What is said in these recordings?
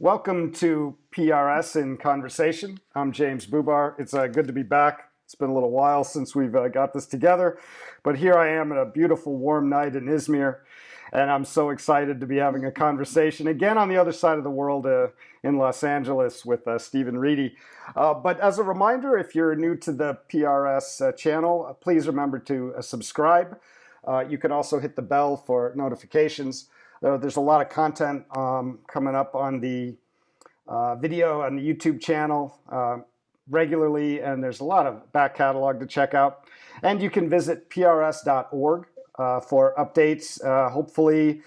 Welcome to PRS in Conversation. I'm James Bubar. It's good to be back. It's been a little while since we've got this together, but here I am on a beautiful warm night in Izmir, and I'm so excited to be having a conversation again on the other side of the world in Los Angeles with Stephen Reedy. But as a reminder, if you're new to the PRS channel, please remember to subscribe. You can also hit the bell for notifications. There's a lot of content coming up on the video on the YouTube channel regularly, and there's a lot of back catalog to check out. And you can visit prs.org for updates, hopefully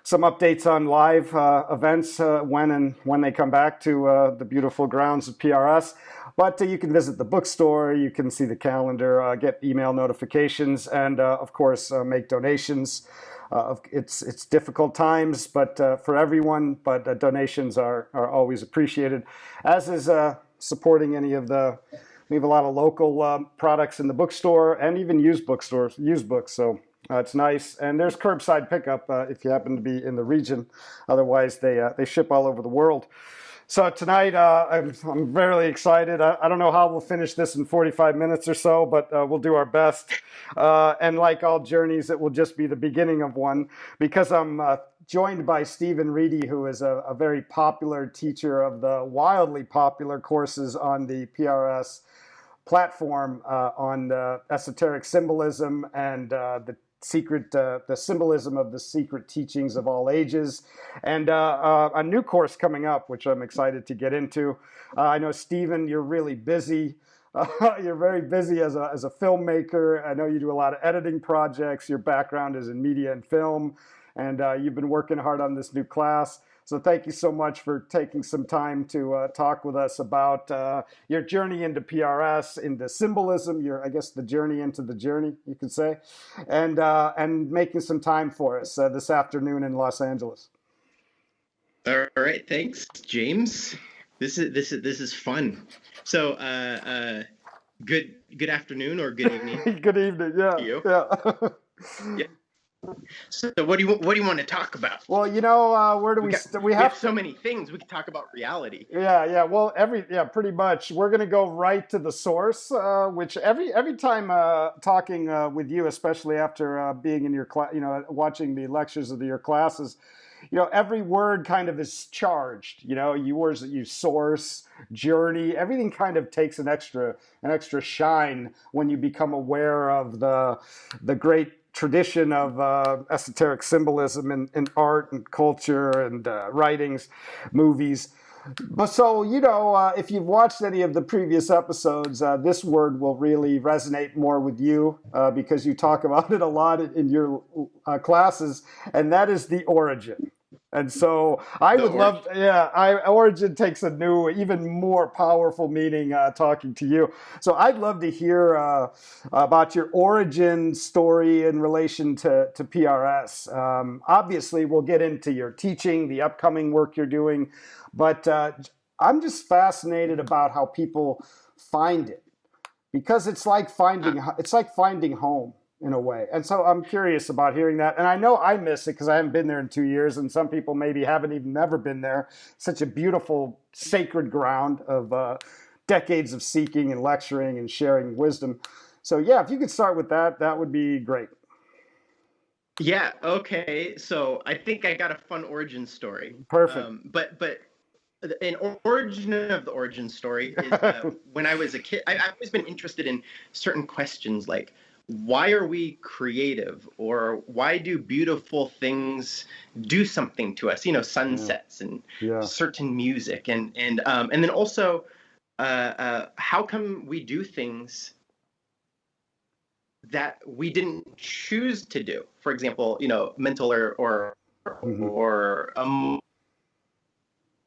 some updates on live events when they come back to the beautiful grounds of PRS. But you can visit the bookstore, you can see the calendar, get email notifications, and of course make donations. It's difficult times, but for everyone. But donations are always appreciated, as is supporting any of the. We have a lot of local products in the bookstore and even used books. So it's nice. And there's curbside pickup if you happen to be in the region. Otherwise, they ship all over the world. So tonight, I'm very excited. I don't know how we'll finish this in 45 minutes or so, but we'll do our best. And like all journeys, it will just be the beginning of one, because I'm joined by Stephen Reedy, who is a very popular teacher of the wildly popular courses on the PRS platform on esoteric symbolism and the symbolism of the secret teachings of all ages, and a new course coming up, which I'm excited to get into. I know, Stephen, you're really busy. You're very busy as a filmmaker. I know you do a lot of editing projects. Your background is in media and film, and you've been working hard on this new class. So thank you so much for taking some time to talk with us about your journey into PRS, into symbolism, I guess the journey into the journey, you could say, and making some time for us this afternoon in Los Angeles. All right, thanks, James. This is fun. So good afternoon or good evening. Good evening. Yeah. To you. Yeah. Yeah. So what do you want to talk about? Well, where do we have so many things. We can talk about reality. Yeah. Well, pretty much. We're going to go right to the source, which every time talking with you, especially after being in your class, watching the lectures of your classes, every word kind of is charged. Words that you source, journey, everything kind of takes an extra shine when you become aware of the great tradition of esoteric symbolism in art and culture and writings, movies. But so, if you've watched any of the previous episodes, this word will really resonate more with you because you talk about it a lot in your classes, and that is the origin. And so I would love, origin takes a new, even more powerful meaning talking to you. So I'd love to hear about your origin story in relation to PRS. Obviously, we'll get into your teaching, the upcoming work you're doing, but I'm just fascinated about how people find it, because it's like finding home in a way. And so I'm curious about hearing that. And I know I miss it because I haven't been there in 2 years, and some people maybe haven't even ever been there. Such a beautiful, sacred ground of decades of seeking and lecturing and sharing wisdom. So yeah, if you could start with that, that would be great. Yeah, okay. So I think I got a fun origin story. Perfect. But an origin of the origin story is when I was a kid, I've always been interested in certain questions like, why are we creative, or why do beautiful things do something to us? Sunsets and certain music, and then also how come we do things that we didn't choose to do? For example, mental or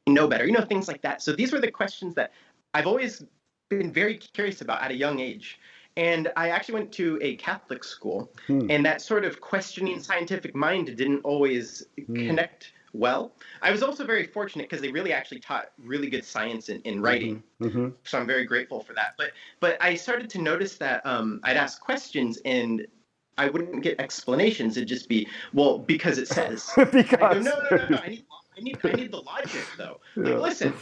know better, things like that. So these were the questions that I've always been very curious about at a young age. And I actually went to a Catholic school, and that sort of questioning scientific mind didn't always connect well. I was also very fortunate because they really actually taught really good science in writing. So I'm very grateful for that. But I started to notice that I'd ask questions and I wouldn't get explanations. It'd just be, well, because it says. Because. I go, no. I I need the logic though. Like, Yeah. listen,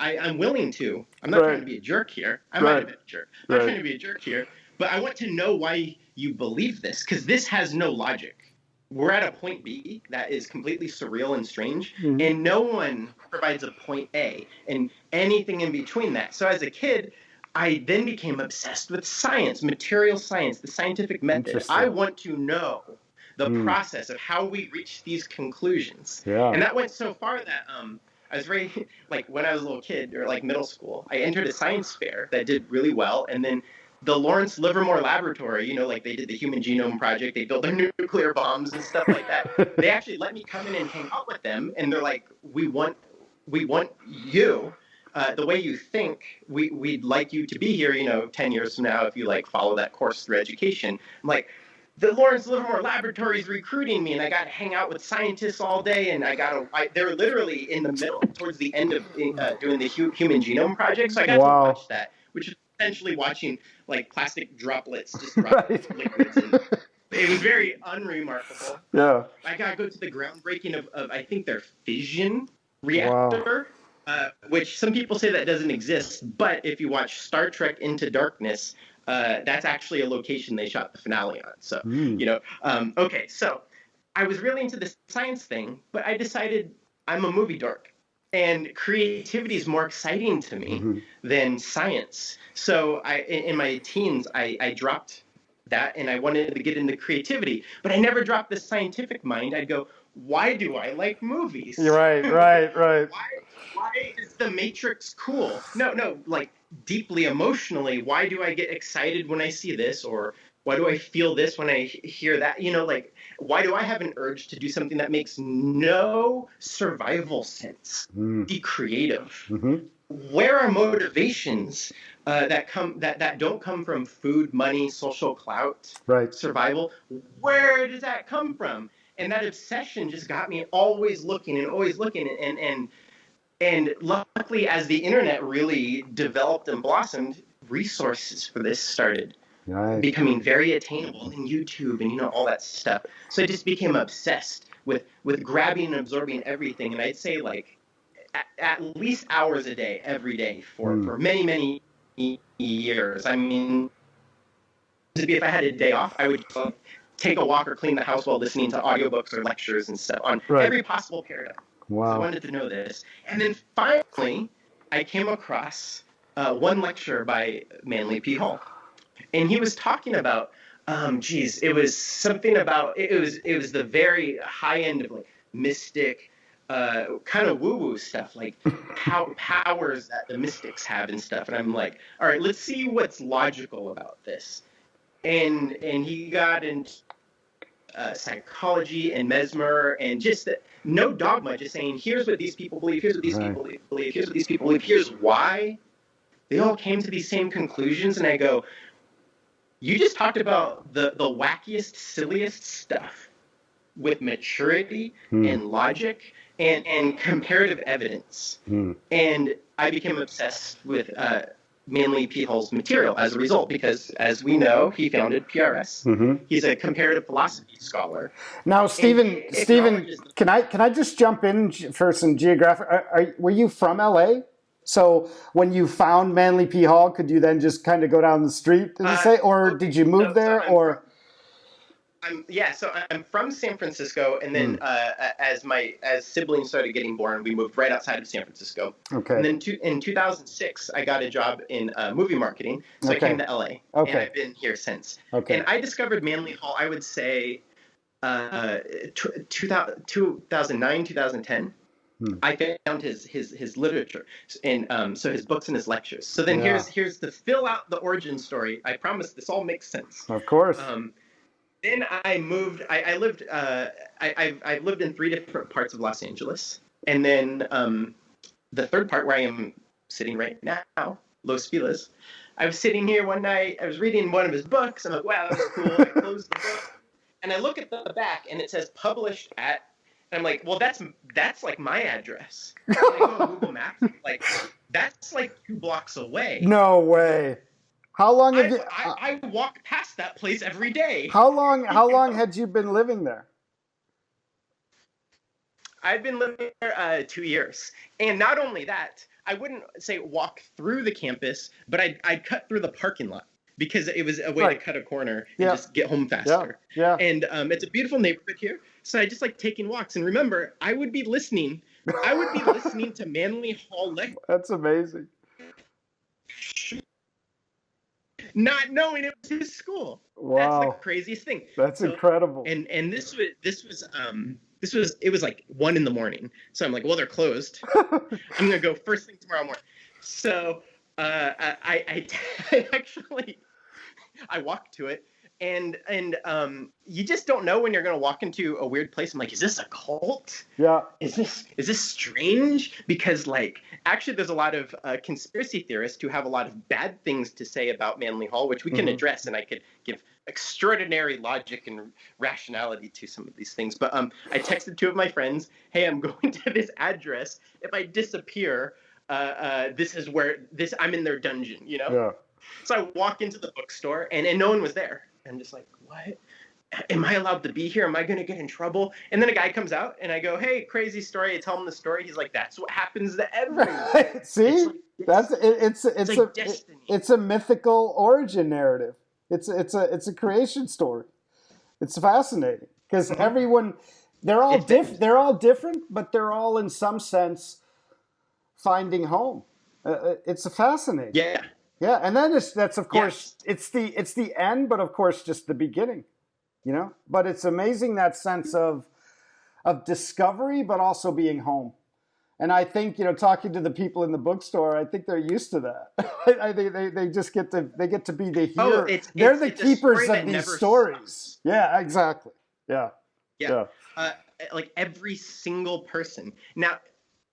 I'm willing to. I'm not trying Right. to be a jerk here. I might Right. have been a jerk. I'm not Right. trying to be a jerk here, but I want to know why you believe this, because this has no logic. We're at a point B that is completely surreal and strange, Mhm. and no one provides a point A and anything in between that. So as a kid, I then became obsessed with science, material science, the scientific method. I Interesting. want to know the Mm. process of how we reach these conclusions. Yeah. And that went so far that I was very, like, when I was a little kid, or like middle school, I entered a science fair that did really well. And then the Lawrence Livermore Laboratory, like they did the Human Genome Project, they built their nuclear bombs and stuff like that. They actually let me come in and hang out with them, and they're like, we want you. The way you think, we'd like you to be here, 10 years from now, if you like follow that course through education. I'm like, the Lawrence Livermore Laboratory is recruiting me, and I got to hang out with scientists all day, and they're literally in the middle, towards the end of doing the Human Genome Project, so I got to Wow. watch that, which is essentially watching like plastic droplets just drop Right. liquids, and it was very unremarkable. Yeah. I got to go to the groundbreaking of I think their fission Wow. reactor, which some people say that doesn't exist, but if you watch Star Trek Into Darkness, that's actually a location they shot the finale on. So, Mm. okay, so I was really into the science thing, but I decided I'm a movie dork, and creativity is more exciting to me Mhm. than science. So in my teens, I dropped that, and I wanted to get into creativity, but I never dropped the scientific mind. I'd go, why do I like movies? You're right. Right. Right. Why is the Matrix cool? No, like deeply emotionally, why do I get excited when I see this, or why do I feel this when I hear that? Like, why do I have an urge to do something that makes no survival sense? Mm. Be creative. Mhm. Where are motivations that don't come from food, money, social clout, Right. survival? Where does that come from? And that obsession just got me always looking and luckily, as the internet really developed and blossomed, resources for this started Right. becoming very attainable in YouTube and all that stuff. So I just became obsessed with grabbing and absorbing everything. And I'd say like at least hours a day, every day for many, many years. I mean, if I had a day off, I would take a walk or clean the house while listening to audiobooks or lectures and stuff on Right. every possible paradigm. Wow. I wanted to know this. And then finally, I came across one lecture by Manly P. Hall. And he was talking about, it was something about, it was the very high end of like mystic, kind of woo-woo stuff, like powers that the mystics have and stuff. And I'm like, all right, let's see what's logical about this. And he got into psychology and mesmer and just no dogma, just saying, here's what these people believe, here's what these people believe, here's what these people believe, here's why they all came to these same conclusions. And I go, you just talked about the wackiest, silliest stuff with maturity and logic and comparative evidence. And I became obsessed with Manly P. Hall's material as a result, because as we know, he founded PRS. Mhm. He's a comparative philosophy scholar. Now, Stephen, acknowledges- can I just jump in for some geographic? Were you from LA? So when you found Manly P. Hall, could you then just kind of go down the street and say, or did you move there, or? So I'm from San Francisco, and then as siblings started getting born, we moved right outside of San Francisco. Okay. And then in 2006, I got a job in movie marketing, so I came to LA, and I've been here since. Okay. And I discovered Manly Hall, I would say, 2009, 2010. I found his literature and so his books and his lectures. So then here's to fill out the origin story. I promise this all makes sense. Of course. Then I moved. I've lived in 3 different parts of Los Angeles, and then the third part where I am sitting right now, Los Feliz. I was sitting here one night. I was reading one of his books. I'm like, wow, that was cool. I closed the book, and I look at the back, and it says published at. And I'm like, well, that's like my address. And I go on Google Maps, like that's like 2 blocks away. No way. How long have you? I walk past that place every day. How long had you been living there? I'd been living there 2 years. And not only that, I wouldn't say walk through the campus, but I'd cut through the parking lot because it was a way to Right. cut a corner and Yeah. just get home Yeah. faster. Yeah. And it's a beautiful neighborhood here. So I just like taking walks. And remember, I would be listening to Manly Hall lectures, That's amazing. not knowing it was his school. That's the Wow. craziest thing. That's So, incredible. and this was it was like 1 a.m. So I'm like, well, they're closed. I'm gonna go first thing tomorrow morning. So I actually I walked to it, and you just don't know when you're gonna walk into a weird place. I'm like, is this a cult? Yeah. Is this strange? Because like actually, there's a lot of conspiracy theorists who have a lot of bad things to say about Manly Hall, which we can address, and I could give extraordinary logic and rationality to some of these things. But I texted 2 of my friends, hey, I'm going to this address. If I disappear, this is where I'm in their dungeon, you know? Yeah. So I walk into the bookstore and no one was there. I'm just like, what? Am I allowed to be here? Am I going to get in trouble? And then a guy comes out and I go, hey, crazy story. I tell him the story. He's like, that's what happens to everyone. See, It's like destiny. It's a mythical origin narrative. It's a creation story. It's fascinating because everyone, they're all different, but they're all in some sense finding home. It's fascinating. Yeah. Yeah, and then that's of course it's the end, but of course just the beginning, you know. But it's amazing that sense of discovery, but also being home. And I think, you know, talking to the people in the bookstore, I think they're used to that. I think they just get to be the hero. They're the keepers of these stories. Stops. Yeah, exactly. Yeah. Like every single person. Now,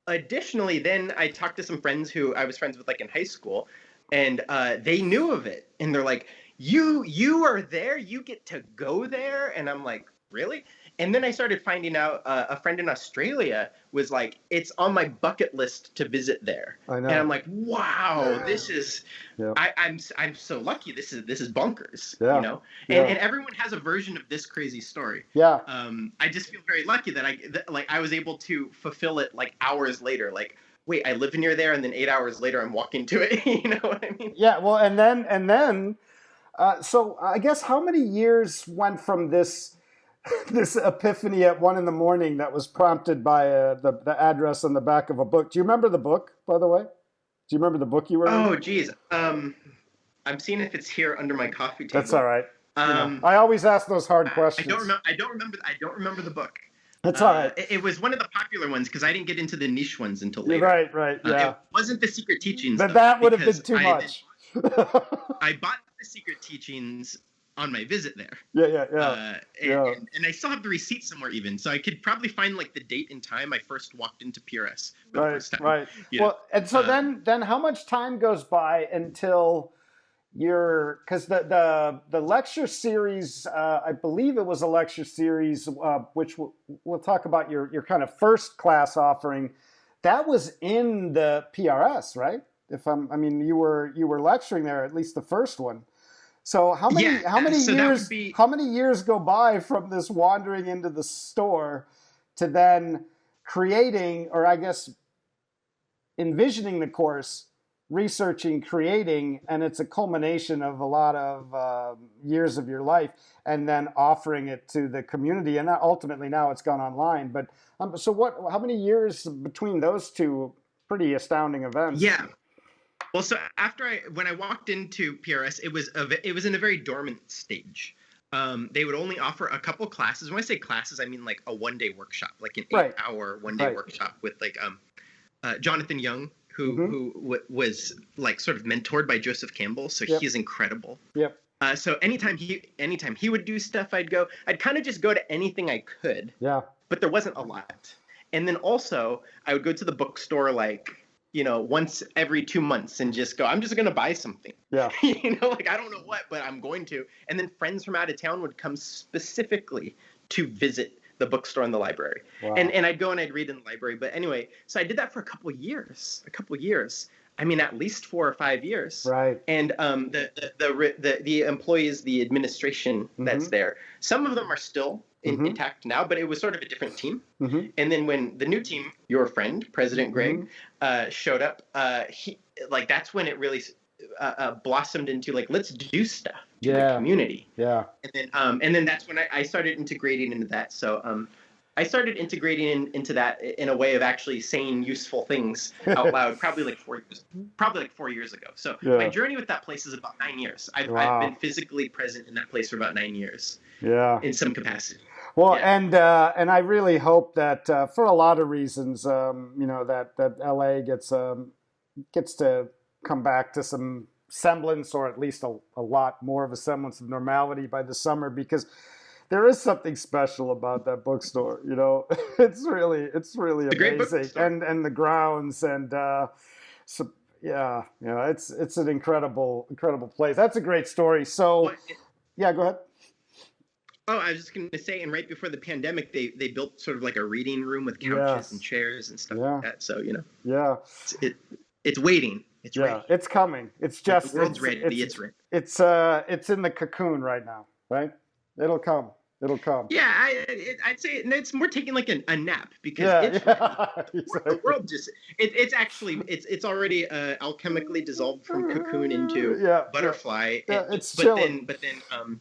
additionally, then I talked to some friends who I was friends with like in high school, and they knew of it, and they're like, "You are there. You get to go there," and I'm like, "Really?" And then I started finding out a friend in Australia was like, it's on my bucket list to visit there. I know. And I'm like, wow, this is, I'm so lucky. This is bonkers, you know? And everyone has a version of this crazy story. Yeah. I just feel very lucky that I was able to fulfill it like hours later. Like, wait, I live near there, and then 8 hours later I'm walking to it. You know what I mean? Yeah, well, and then, so I guess how many years went from this epiphany at 1 a.m. that was prompted by the address on the back of a book? Do you remember the book, by the way? Do you remember the book you were reading? Oh, geez. I'm seeing if it's here under my coffee table. That's all right. I always ask those hard questions. I don't remember the book. That's all right. It was one of the popular ones because I didn't get into the niche ones until later. Right. Yeah. It wasn't The Secret Teachings. But that would have been too much. I bought The Secret Teachings on my visit there. And I still have the receipt somewhere even, so I could probably find like the date and time I first walked into PRS for the first time. Right. Well, and so then how much time goes by until because the lecture series, I believe it was a lecture series, which we'll talk about your kind of first class offering, that was in the PRS, right? You were lecturing there, at least the first one. So how many years go by from this wandering into the store to then creating, or I guess envisioning the course, researching, creating, and it's a culmination of a lot of years of your life, and then offering it to the community, and ultimately now it's gone online. But so how many years between those two pretty astounding events? Yeah. Well, so when I walked into PRS, it was in a very dormant stage. They would only offer a couple classes. When I say classes, I mean like a one-day workshop, like an 8-hour one-day workshop with like Jonathan Young, who was like sort of mentored by Joseph Campbell, so he's incredible. Yep. So anytime he would do stuff, I'd go. I'd kind of just go to anything I could. Yeah. But there wasn't a lot. And then also I would go to the bookstore like, you know, once every 2 months and just go, I'm just going to buy something. Yeah. You know, like I don't know what, but I'm going to. And then friends from out of town would come specifically to visit the bookstore and the library. Wow. And I'd go and I'd read in the library. But anyway, so I did that for a couple of years. I mean, at least 4 or 5 years. Right. And the employees, the administration that's Mm-hmm. there, some of them are still Mm-hmm. intact now, but it was sort of a different team. Mm-hmm. And then when the new team, your friend, President Mm-hmm. Greg, showed up, he like that's when it really blossomed into like, let's do stuff to the Yeah. community. Yeah. And then that's when I started integrating into that. So I started integrating into that in a way of actually saying useful things out loud, probably like 4 years ago. So Yeah. my journey with that place is about 9 years. I've been physically present in that place for about 9 years. Yeah. In some capacity. Well, yeah. And I really hope that for a lot of reasons, that LA gets to come back to some semblance, or at least a lot more of a semblance of normality by the summer, because there is something special about that bookstore. It's really amazing, and the grounds, and so it's an incredible place. That's a great story. So yeah, go ahead. Oh, I was just going to say, and right before the pandemic, they built sort of like a reading room with couches and chairs and stuff like that. So yeah, it's waiting. It's ready. It's coming. It's just the world's ready. It's ready. It's in the cocoon right now, right? It'll come. Yeah, I'd say it's more taking like a nap, because exactly. The world just it's actually it's already alchemically dissolved from cocoon into butterfly. It's but then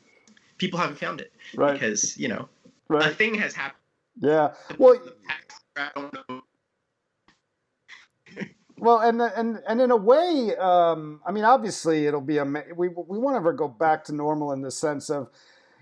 people haven't found it, because a thing has happened. Yeah. Well. I don't know. Well, and in a way, I mean, obviously, it'll be we won't ever go back to normal in the sense of,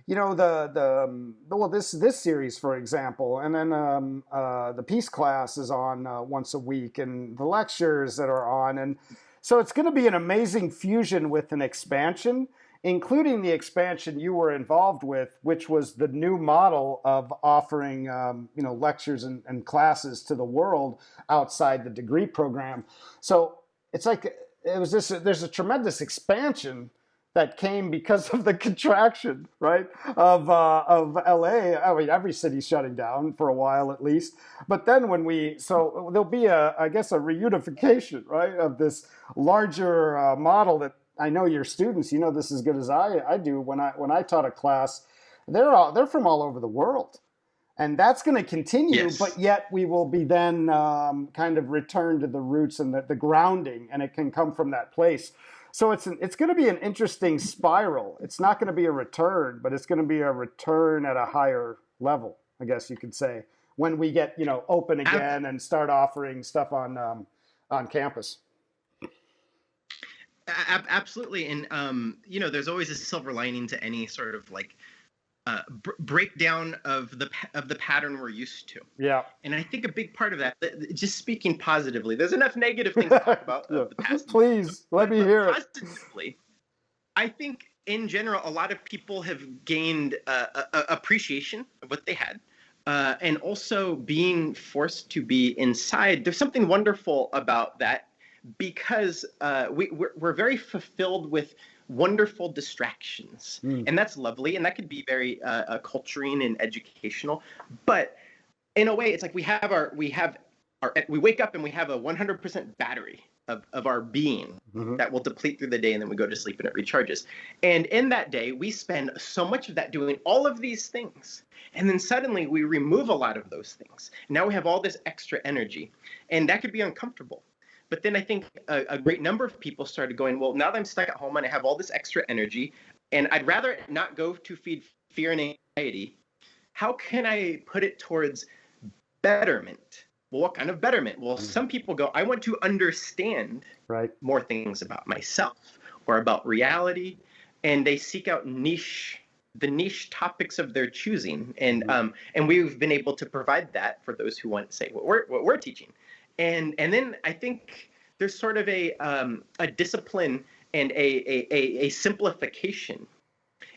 this series, for example, and then the Peace class is on once a week, and the lectures that are on, and so it's going to be an amazing fusion with an expansion, including the expansion you were involved with, which was the new model of offering, lectures and classes to the world outside the degree program. So it's like there's a tremendous expansion that came because of the contraction, right, of LA. I mean, every city's shutting down for a while at least. But then so there'll be I guess a reunification, right, of this larger model that I know your students, this as good as I do. When I taught a class, they're from all over the world, and that's going to continue. Yes. But yet we will be then kind of returned to the roots and the grounding, and it can come from that place. So it's going to be an interesting spiral. It's not going to be a return, but it's going to be a return at a higher level, I guess you could say, when we get open again and start offering stuff on campus. Absolutely, and there's always a silver lining to any sort of like breakdown of the pattern we're used to. Yeah. And I think a big part of that, just speaking positively, there's enough negative things to talk about of the past. Please, let me hear it. Positively, I think in general, a lot of people have gained appreciation of what they had. And also being forced to be inside. There's something wonderful about that, because we're very fulfilled with wonderful distractions, and that's lovely, and that could be very culturing and educational. But in a way, it's like we wake up and we have a 100% battery of our being that will deplete through the day, and then we go to sleep and it recharges. And in that day, we spend so much of that doing all of these things, and then suddenly we remove a lot of those things. And now we have all this extra energy, and that could be uncomfortable. But then I think a great number of people started going, well, now that I'm stuck at home and I have all this extra energy, and I'd rather not go to feed fear and anxiety, how can I put it towards betterment? Well, what kind of betterment? Well, some people go, I want to understand more things about myself or about reality, and they seek out the niche topics of their choosing, and we've been able to provide that for those who want to say what we're teaching. And then I think there's sort of a discipline and a simplification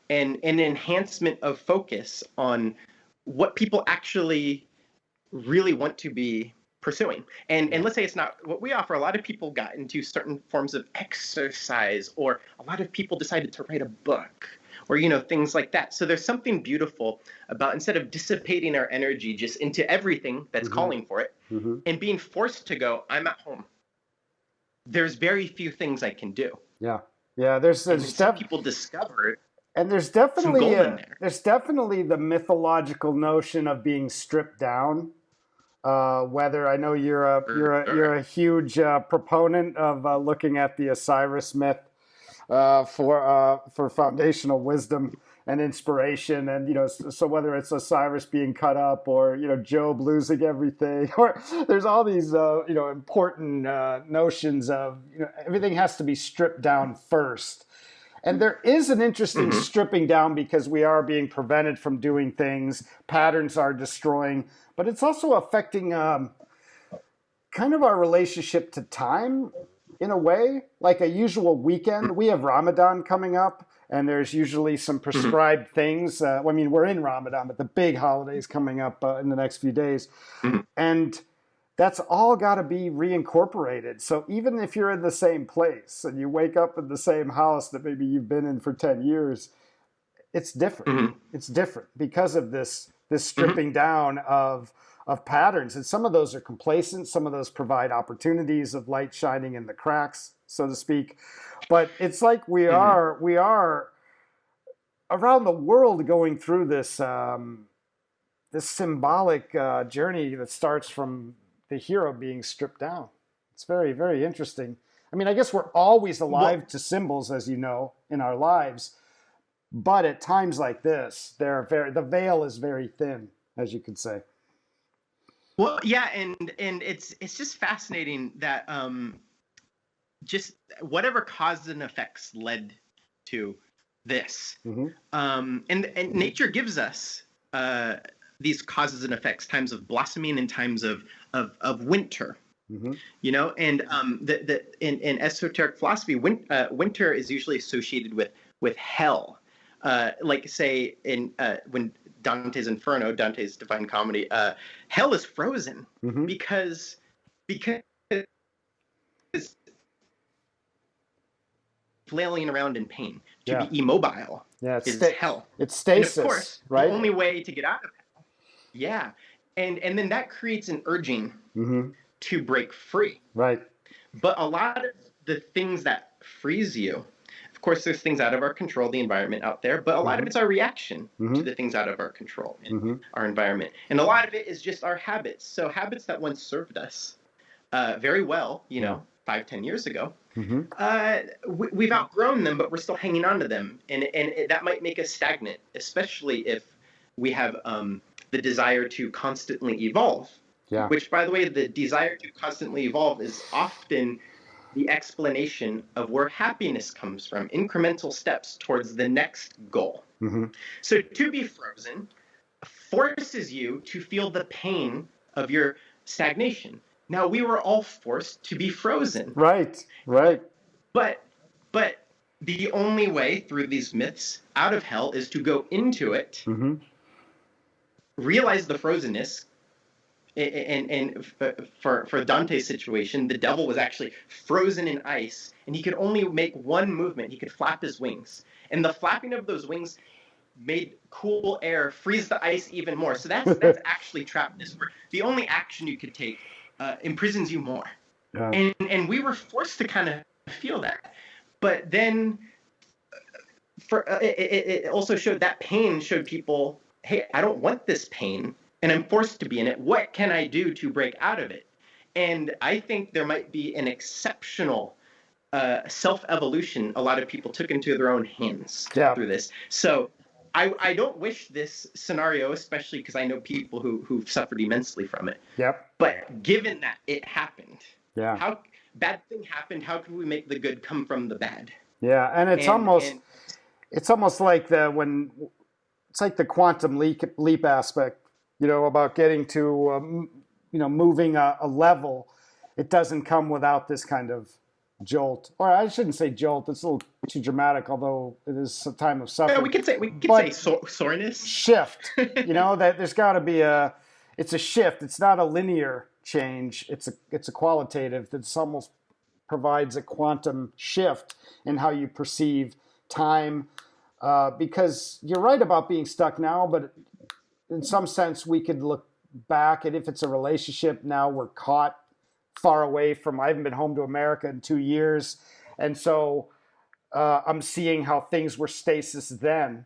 and an enhancement of focus on what people actually really want to be pursuing. And let's say it's not what we offer. A lot of people got into certain forms of exercise, or a lot of people decided to write a book, or things like that. So there's something beautiful about, instead of dissipating our energy just into everything that's calling for it, and being forced to go, I'm at home. there's very few things I can do. Yeah. Yeah. There's And then some people discover and there's some definitely gold in there. there's definitely the mythological notion of being stripped down. Whether I know you're a huge proponent of looking at the Osiris myth for foundational wisdom and inspiration, and so whether it's Osiris being cut up, or Job losing everything, or there's all these important notions of everything has to be stripped down first. And there is an interesting stripping down because we are being prevented from doing things. Patterns are destroying, but it's also affecting kind of our relationship to time in a way. Like a usual weekend, we have Ramadan coming up, and there's usually some prescribed things. I mean, we're in Ramadan, but the big holidays coming up in the next few days. And that's all got to be reincorporated. So even if you're in the same place and you wake up in the same house that maybe you've been in for 10 years, it's different. It's different because of this stripping down of patterns. And some of those are complacent. Some of those provide opportunities of light shining in the cracks, so to speak. But it's like we are around the world going through this this symbolic journey that starts from the hero being stripped down. It's very, very interesting. I mean, I guess we're always alive to symbols, as you know, in our lives. But at times like this, the veil is very thin, as you could say. Well, yeah, and it's just fascinating that just whatever causes and effects led to this, and nature gives us these causes and effects, times of blossoming and times of winter. And in esoteric philosophy, winter is usually associated with hell. Like say when Dante's Inferno, Dante's Divine Comedy, hell is frozen because flailing around in pain. To be immobile is hell. It's stasis, and of course, right? The only way to get out of hell. Yeah. And then that creates an urging to break free. Right. But a lot of the things that freeze you, of course, there's things out of our control, the environment out there, but a lot of it's our reaction to the things out of our control in our environment. And a lot of it is just our habits. So habits that once served us very well, 5-10 years ago, we've outgrown them, but we're still hanging on to them. And that might make us stagnant, especially if we have the desire to constantly evolve. Yeah. Which, by the way, the desire to constantly evolve is often the explanation of where happiness comes from, incremental steps towards the next goal. So to be frozen forces you to feel the pain of your stagnation. Now, we were all forced to be frozen. Right. But the only way through these myths out of hell is to go into it, realize the frozenness. And for Dante's situation, the devil was actually frozen in ice, and he could only make one movement. He could flap his wings. And the flapping of those wings made cool air freeze the ice even more. So that's actually trappedness, where the only action you could take imprisons you more. Yeah. And we were forced to kind of feel that. But then it also showed that pain showed people, hey, I don't want this pain, and I'm forced to be in it. What can I do to break out of it? And I think there might be an exceptional self-evolution a lot of people took into their own hands through this. So I don't wish this scenario, especially because I know people who've suffered immensely from it. Yep. But given that it happened, how bad thing happened, how can we make the good come from the bad? Yeah, and it's almost like it's like the quantum leap aspect, about getting to moving a level. It doesn't come without this kind of jolt, or I shouldn't say jolt. It's a little too dramatic, although it is a time of suffering. Yeah, we could say soreness, shift. That there's got to be it's a shift. It's not a linear change. It's a qualitative. That's almost provides a quantum shift in how you perceive time. Because you're right about being stuck now, but in some sense we could look back, and if it's a relationship, now we're caught far away from, I haven't been home to America in 2 years. And so I'm seeing how things were stasis then,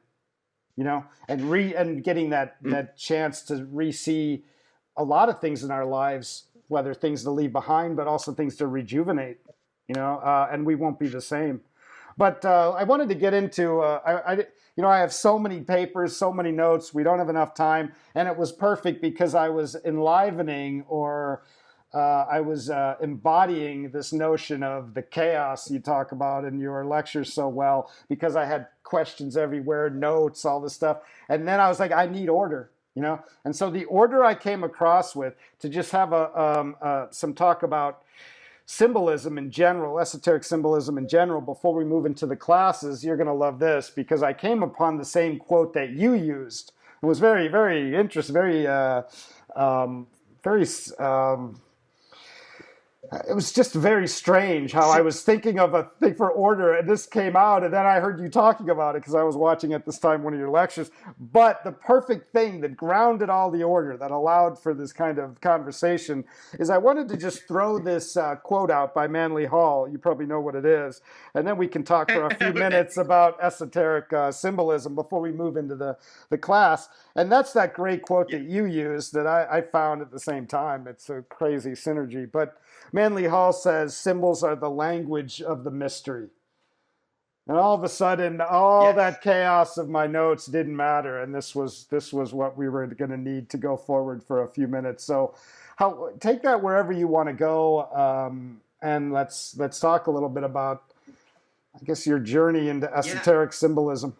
and getting that chance to re-see a lot of things in our lives, whether things to leave behind, but also things to rejuvenate, and we won't be the same. But I wanted to get into, I have so many papers, so many notes. We don't have enough time. And it was perfect because I was enlivening or I was embodying this notion of the chaos you talk about in your lectures so well, because I had questions everywhere, notes, all this stuff. And then I was like, I need order. And so the order I came across with to just have some talk about symbolism in general, esoteric symbolism in general, before we move into the classes, you're going to love this, because I came upon the same quote that you used. It was very, very interesting, it was just very strange how I was thinking of a thing for order, and this came out, and then I heard you talking about it because I was watching at this time one of your lectures. But the perfect thing that grounded all the order, that allowed for this kind of conversation, is I wanted to just throw this quote out by Manly Hall. You probably know what it is. And then we can talk for a few minutes about esoteric symbolism before we move into the class. And that's that great quote that you used that I found at the same time. It's a crazy synergy. But Manly Hall says symbols are the language of the mystery. And all of a sudden, all that chaos of my notes didn't matter, and this was what we were going to need to go forward for a few minutes. So, take that wherever you want to go, and let's talk a little bit about, I guess, your journey into esoteric symbolism.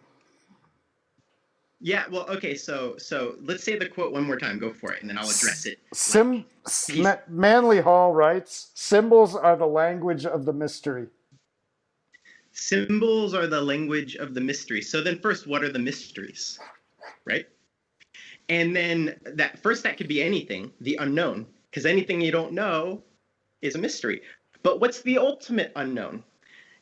Yeah, well, okay, so let's say the quote one more time. Go for it, and then I'll address it. Manly Hall writes, "Symbols are the language of the mystery." Symbols are the language of the mystery. So then first, what are the mysteries, right? And then that could be anything, the unknown, because anything you don't know is a mystery. But what's the ultimate unknown?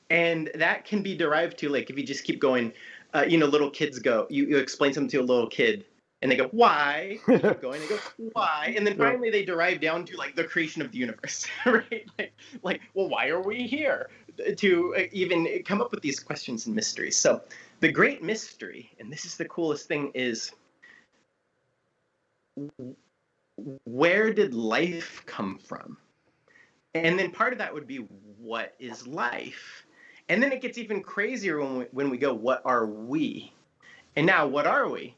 And that can be derived to, like, if you just keep going, little kids go, you explain something to a little kid and they go, why? You keep going, they go, why? And then finally they derive down to, like, the creation of the universe, right? Like, well, why are we here? To even come up with these questions and mysteries. So the great mystery, and this is the coolest thing, is where did life come from? And then part of that would be, what is life? And then it gets even crazier when we go, what are we? And now, what are we?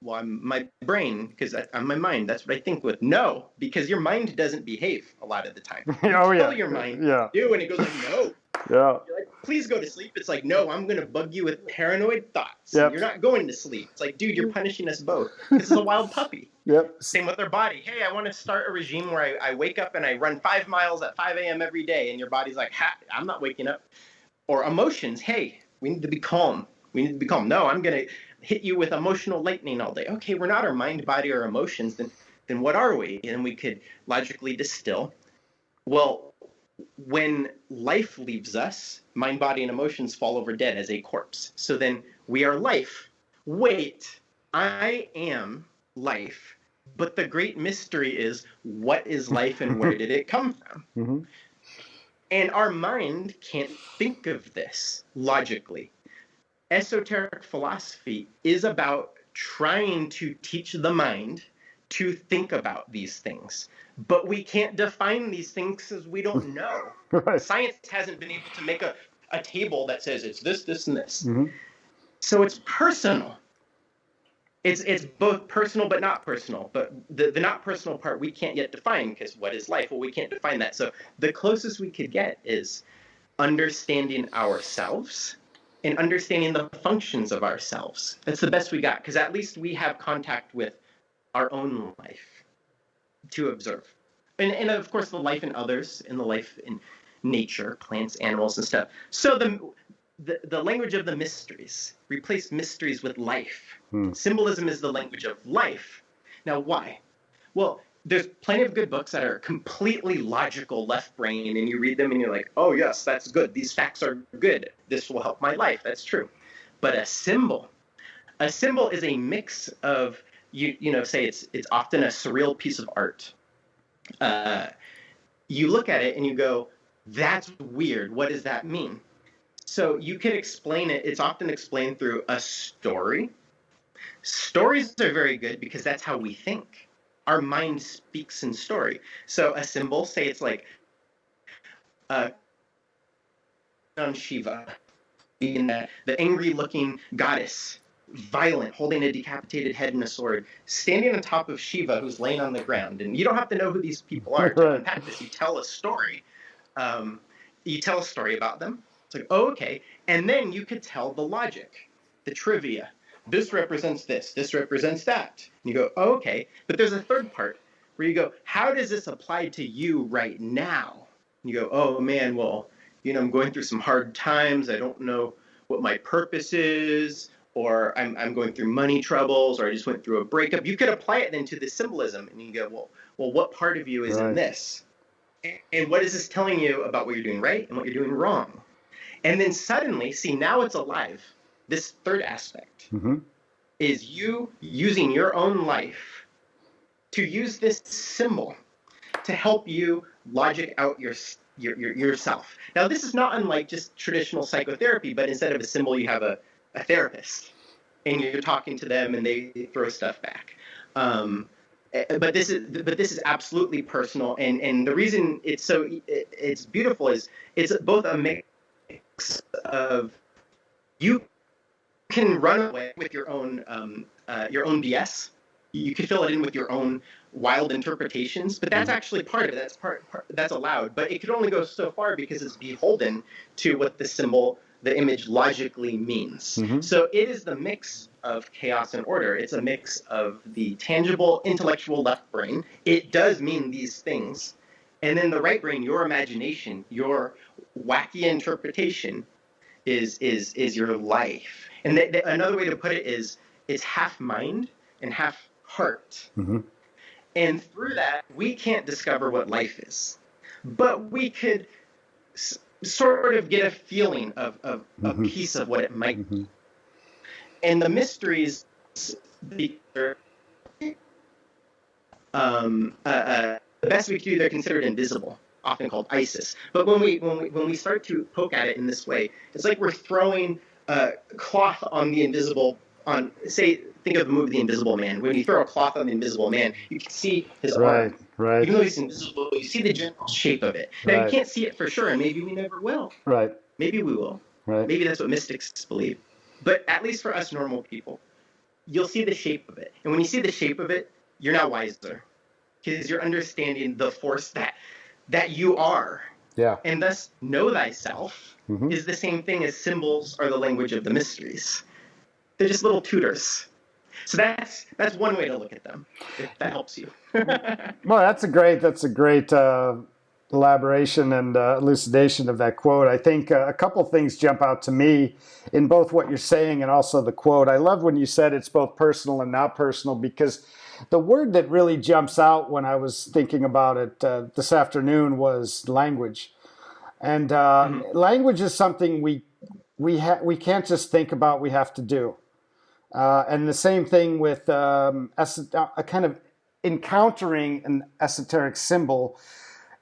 Well, I'm my brain, because I'm my mind. That's what I think with. No, because your mind doesn't behave a lot of the time. You tell your mind to do, and it goes like, no. Yeah. You're like, please go to sleep. It's like, no, I'm going to bug you with paranoid thoughts. Yep. You're not going to sleep. It's like, dude, you're punishing us both. This is a wild puppy. Yep. Same with their body. Hey, I want to start a regime where I wake up and I run 5 miles at 5 a.m. every day. And your body's like, I'm not waking up. Or emotions. Hey, we need to be calm. We need to be calm. No, I'm going to hit you with emotional lightning all day. Okay, we're not our mind, body, or emotions. Then what are we? And we could logically distill. Well, when life leaves us, mind, body, and emotions fall over dead as a corpse. So then we are life. Wait, I am life. But the great mystery is, what is life and where did it come from? Mm-hmm. And our mind can't think of this logically. Esoteric philosophy is about trying to teach the mind to think about these things. But we can't define these things because we don't know. Right. Science hasn't been able to make a table that says it's this, this, and this. Mm-hmm. So it's personal. It's both personal but not personal. But the not personal part we can't yet define, because what is life? Well, we can't define that. So the closest we could get is understanding ourselves and understanding the functions of ourselves. That's the best we got, because at least we have contact with our own life to observe. And of course, the life in others and the life in nature, plants, animals, and stuff. So the language of the mysteries. Replace mysteries with life. Symbolism is the language of life. Now, why? Well, there's plenty of good books that are completely logical, left brain, and you read them and you're like, oh, yes, that's good. These facts are good. This will help my life. That's true. But a symbol is a mix of, say it's often a surreal piece of art. you look at it and you go, that's weird. What does that mean? So you can explain it. It's often explained through a story. Stories are very good because that's how we think. Our mind speaks in story. So a symbol, say it's like on Shiva, being the angry-looking goddess, violent, holding a decapitated head and a sword, standing on top of Shiva, who's laying on the ground. And you don't have to know who these people are to unpack this. You tell a story. You tell a story about them. It's like, oh, okay. And then you could tell the logic, the trivia. This represents this. This represents that. And you go, oh, okay. But there's a third part where you go, how does this apply to you right now? And you go, oh, man, well, I'm going through some hard times. I don't know what my purpose is, or I'm going through money troubles, or I just went through a breakup. You could apply it then to the symbolism, and you go, well, what part of you is in this? And what is this telling you about what you're doing right and what you're doing wrong? And then suddenly, see, now it's alive. This third aspect is you using your own life to use this symbol to help you logic out yourself. Now, this is not unlike just traditional psychotherapy, but instead of a symbol, you have a therapist, and you're talking to them, and they throw stuff back. But this is absolutely personal, and the reason it's beautiful is it's both a mix of you can run away with your own BS. You can fill it in with your own wild interpretations, but that's actually part of it. That's allowed, but it could only go so far because it's beholden to what the symbol, the image logically means. So it is the mix of chaos and order. It's a mix of the tangible intellectual left brain. It does mean these things. And then the right brain, your imagination, your wacky interpretation is your life. And another way to put it is it's half mind and half heart. And through that, we can't discover what life is, but we could sort of get a feeling of a piece of what it might be. And the mysteries, the best we can do, they're considered invisible, often called ISIS. But when we start to poke at it in this way, it's like we're throwing cloth on the invisible. Think of the movie The Invisible Man. When you throw a cloth on the Invisible Man, you can see his arm. Right. Even though he's invisible, you see the general shape of it. Now, you can't see it for sure, and maybe we never will. Right. Maybe we will. Right. Maybe that's what mystics believe. But at least for us normal people, you'll see the shape of it. And when you see the shape of it, you're now wiser. Because you're understanding the force that you are. Yeah. And thus, know thyself is the same thing as symbols are the language of the mysteries. They're just little tutors. So that's one way to look at them, if that helps you. Well, that's a great elaboration and elucidation of that quote. I think a couple things jump out to me in both what you're saying and also the quote. I love when you said it's both personal and not personal, because the word that really jumps out when I was thinking about it this afternoon was language. And language is something we can't just think about, we have to do. And the same thing with a kind of encountering an esoteric symbol.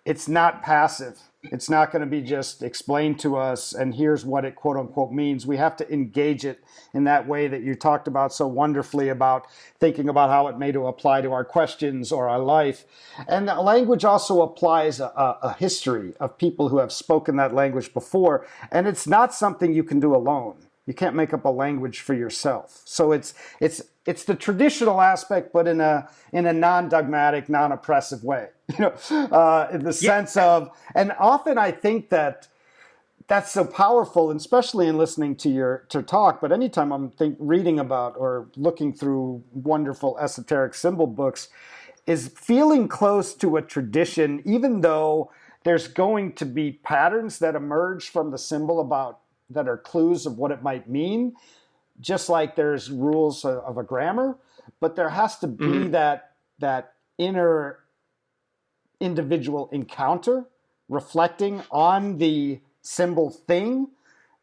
It's not passive. It's not going to be just explained to us and here's what it quote unquote means. We have to engage it in that way that you talked about so wonderfully, about thinking about how it may to apply to our questions or our life. And language also applies a history of people who have spoken that language before. And it's not something you can do alone. You can't make up a language for yourself. So it's the traditional aspect, but in a non-dogmatic, non-oppressive way. In the sense of, and often I think that's so powerful, and especially in listening to talk. But anytime I'm reading about or looking through wonderful esoteric symbol books, is feeling close to a tradition, even though there's going to be patterns that emerge from the symbol that are clues of what it might mean, just like there's rules of a grammar, but there has to be that inner individual encounter reflecting on the symbol thing,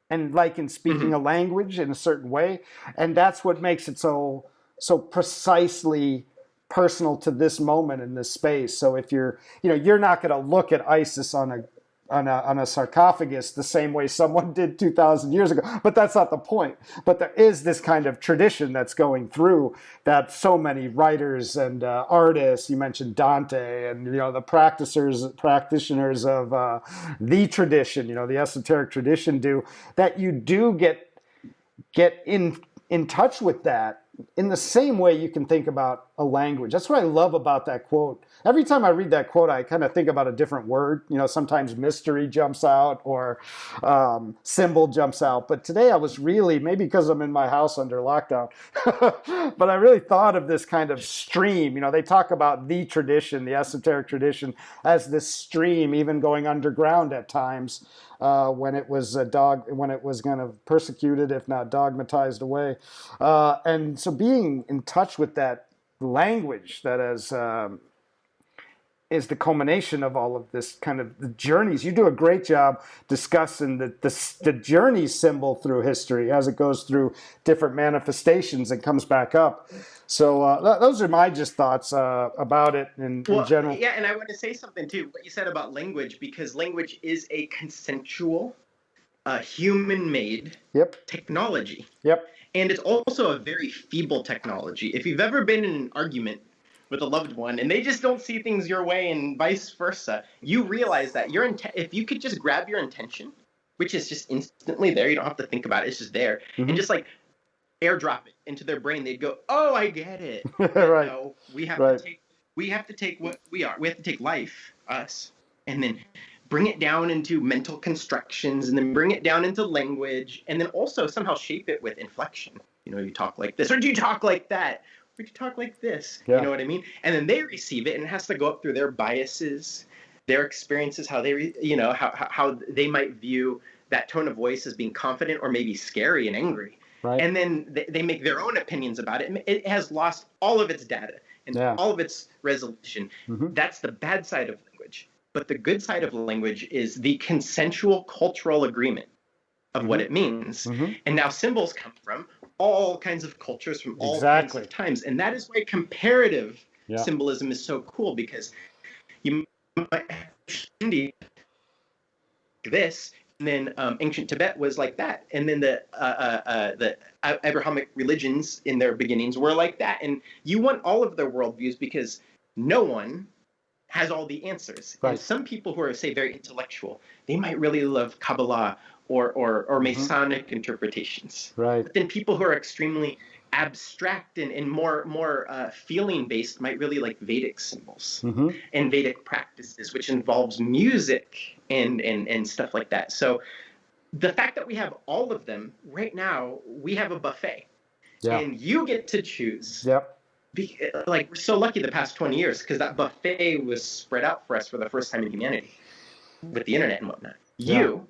and like in speaking a language in a certain way. And that's what makes it so precisely personal to this moment in this space. So if you're not going to look at Isis on a sarcophagus the same way someone did 2,000 years ago. But that's not the point. But there is this kind of tradition that's going through that so many writers and artists, you mentioned Dante, and the practitioners of the tradition, the esoteric tradition do, that you do get in touch with that in the same way you can think about a language. That's what I love about that quote. Every time I read that quote, I kind of think about a different word. Sometimes mystery jumps out or symbol jumps out. But today I was really, maybe because I'm in my house under lockdown, but I really thought of this kind of stream. They talk about the tradition, the esoteric tradition, as this stream, even going underground at times. When it was kind of persecuted, if not dogmatized away. And so being in touch with that language that is the culmination of all of this kind of the journeys. You do a great job discussing the journey symbol through history as it goes through different manifestations and comes back up. So those are my just thoughts about it in general. Yeah, and I want to say something too, what you said about language, because language is a consensual, human-made technology. Yep. And it's also a very feeble technology. If you've ever been in an argument with a loved one and they just don't see things your way and vice versa, you realize that if you could just grab your intention, which is just instantly there, you don't have to think about it, it's just there, and just like airdrop it into their brain, they'd go, "Oh, I get it." Right. No, we have to take what we are. We have to take life, us, and then bring it down into mental constructions, and then bring it down into language, and then also somehow shape it with inflection. You talk like this, or do you talk like that? Or do you talk like this? Yeah. You know what I mean? And then they receive it, and it has to go up through their biases, their experiences, how they, how they might view that tone of voice as being confident or maybe scary and angry. Right. And then they make their own opinions about it. It has lost all of its data and all of its resolution. That's the bad side of language. But the good side of language is the consensual cultural agreement of what it means. And now symbols come from all kinds of cultures from all kinds of times. And that is why comparative symbolism is so cool, because you might have India this, and then ancient Tibet was like that, and then the Abrahamic religions in their beginnings were like that. And you want all of their worldviews because no one has all the answers. Right. And some people who are, say, very intellectual, they might really love Kabbalah or Masonic interpretations. Right. But then people who are extremely abstract and more feeling based might really like Vedic symbols and Vedic practices, which involves music and stuff like that. So the fact that we have all of them right now, we have a buffet, and you get to choose. Yep. Like, we're so lucky the past 20 years because that buffet was spread out for us for the first time in humanity with the internet and whatnot. Yeah. You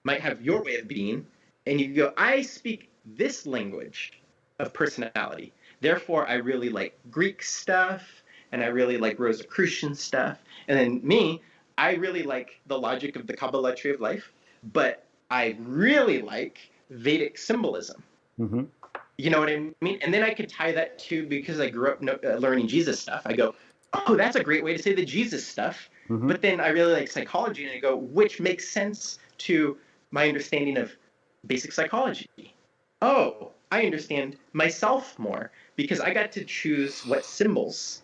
might have your way of being, and you go, I speak this language of personality. Therefore, I really like Greek stuff, and I really like Rosicrucian stuff. And then me, I really like the logic of the Kabbalah tree of life, but I really like Vedic symbolism. You know what I mean? And then I could tie that to, because I grew up learning Jesus stuff, I go, oh, that's a great way to say the Jesus stuff. But then I really like psychology, and I go, which makes sense to my understanding of basic psychology. Oh, I understand myself more because I got to choose what symbols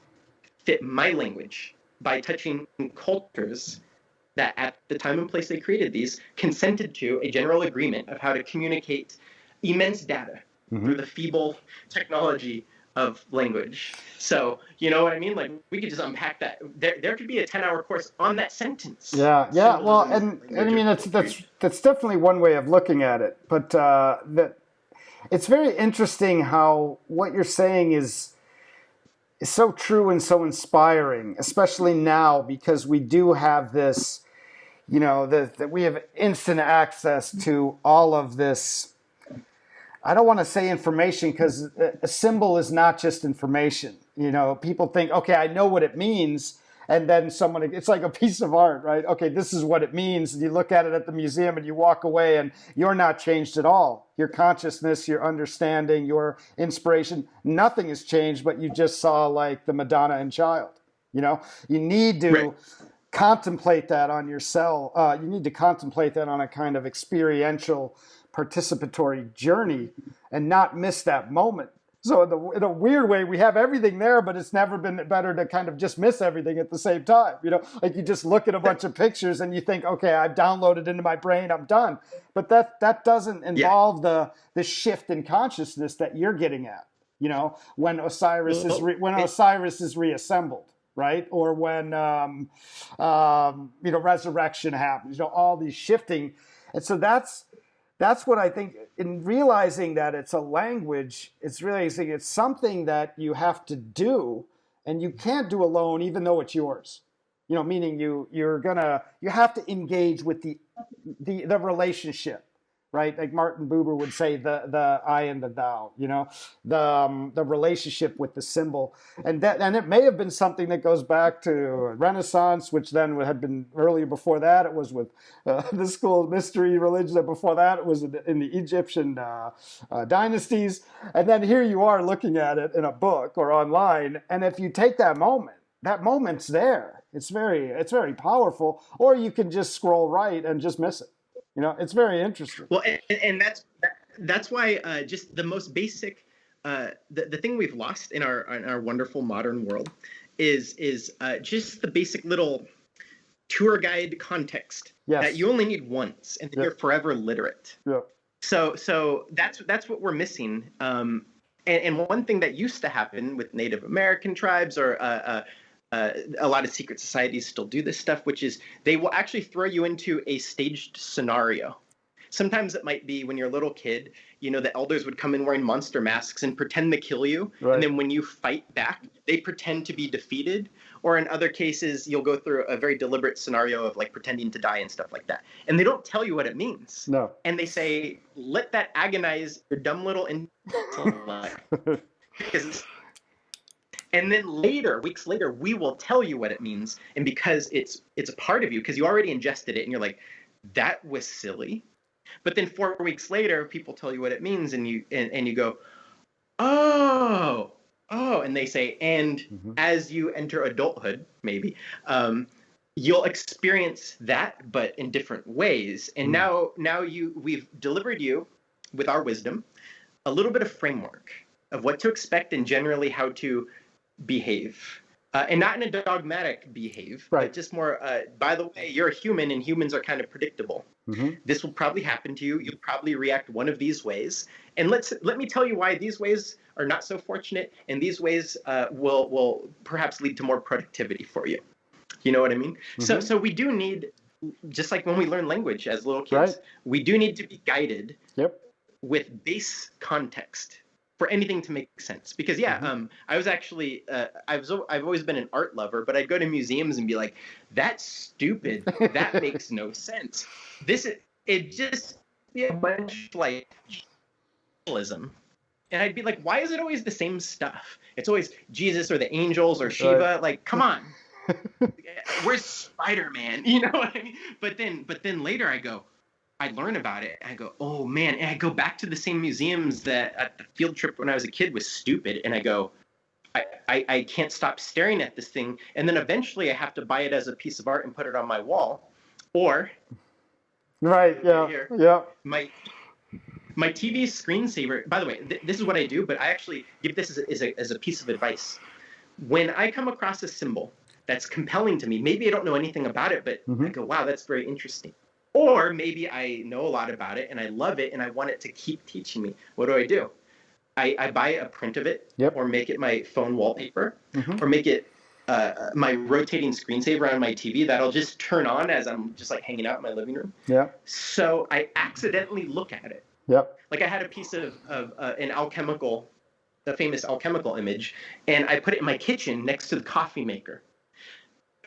fit my language by touching cultures that at the time and place they created these consented to a general agreement of how to communicate immense data through the feeble technology of language. So, you know what I mean? Like, we could just unpack that. There could be a 10-hour course on that sentence. Yeah. Well, and I mean, that's definitely one way of looking at it. But that it's very interesting how what you're saying is so true and so inspiring, especially now, because we do have this, that we have instant access to all of this. I don't want to say information, because a symbol is not just information. People think, okay, I know what it means, and then someone, it's like a piece of art, right? Okay, this is what it means. And you look at it at the museum and you walk away and you're not changed at all. Your consciousness, your understanding, your inspiration, nothing has changed, but you just saw like the Madonna and Child. You need to Right. contemplate that on your cell. You need to contemplate that on a kind of experiential, participatory journey and not miss that moment. So in a weird way, we have everything there, but it's never been better to kind of just miss everything at the same time. Like you just look at a bunch of pictures and you think, okay, I've downloaded into my brain, I'm done. But that doesn't involve the shift in consciousness that you're getting at. When Osiris is reassembled, right? Or when resurrection happens. All these shifting, and so that's what I think. In realizing that it's a language, it's realizing it's something that you have to do, and you can't do alone, even though it's yours. Meaning you have to engage with the relationship, right? Like Martin Buber would say, the I and the thou. The relationship with the symbol, and it may have been something that goes back to Renaissance, which then had been earlier. Before that, it was with the school of mystery religion. And before that, it was in the Egyptian dynasties. And then here you are looking at it in a book or online, and if you take that moment's there. It's very powerful. Or you can just scroll right and just miss it. It's very interesting. Well, and that's why just the most basic, the thing we've lost in our wonderful modern world is just the basic little tour guide context that you only need once, and then you're forever literate. Yeah. So that's what we're missing. And one thing that used to happen with Native American tribes or a lot of secret societies still do this stuff, which is they will actually throw you into a staged scenario. Sometimes it might be when you're a little kid, the elders would come in wearing monster masks and pretend to kill you. Right. And then when you fight back, they pretend to be defeated. Or in other cases, you'll go through a very deliberate scenario of like pretending to die and stuff like that. And they don't tell you what it means. No. And they say, let that agonize your dumb little intellect. And then weeks later, we will tell you what it means. And because it's a part of you, because you already ingested it, and you're like, that was silly. But then 4 weeks later, people tell you what it means, and you go, oh, and they say, and as you enter adulthood, maybe, you'll experience that, but in different ways. And now we've delivered you with our wisdom a little bit of framework of what to expect and generally how to behave, and not in a dogmatic behave, right. But just more, by the way, you're a human and humans are kind of predictable. This will probably happen to you. You'll probably react one of these ways. And let me tell you why these ways are not so fortunate, and these ways will perhaps lead to more productivity for you. You know what I mean? So we do need, just like when we learn language as little kids, right. We do need to be guided with base context for anything to make sense. Because I was actually I've always been an art lover, but I'd go to museums and be like, that's stupid, that makes no sense. It just a bunch like symbolism. And I'd be like, why is it always the same stuff? It's always Jesus or the angels or Shiva. Right. Like, come on. Where's Spider-Man? You know what I mean? But then later I learn about it. I go, oh man. And I go back to the same museums that at the field trip when I was a kid was stupid. And I go, I can't stop staring at this thing. And then eventually I have to buy it as a piece of art and put it on my wall. Or right, yeah. My TV screensaver, by the way, this is what I do, but I actually give this as a piece of advice. When I come across a symbol that's compelling to me, maybe I don't know anything about it, but I go, wow, that's very interesting. Or maybe I know a lot about it and I love it and I want it to keep teaching me. What do? I buy a print of it, or make it my phone wallpaper, or make it my rotating screensaver on my TV that'll just turn on as I'm just like hanging out in my living room. Yeah. So I accidentally look at it. Yep. Like I had a piece of an alchemical, the famous alchemical image, and I put it in my kitchen next to the coffee maker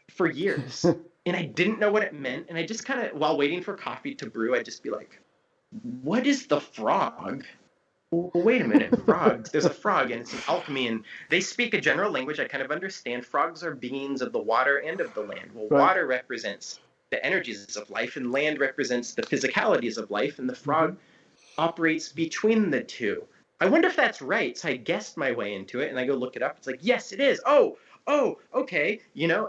for years. And I didn't know what it meant. And I just kind of, while waiting for coffee to brew, I'd just be like, what is the frog? well, wait a minute, frogs. There's a frog, and it's an alchemy, and they speak a general language I kind of understand. Frogs are beings of the water and of the land. Well, Right. water represents the energies of life, and land represents the physicalities of life, and the Mm-hmm. frog operates between the two. I wonder if that's right. So I guessed my way into it, and I go look it up. It's like, yes, it is. Oh, okay.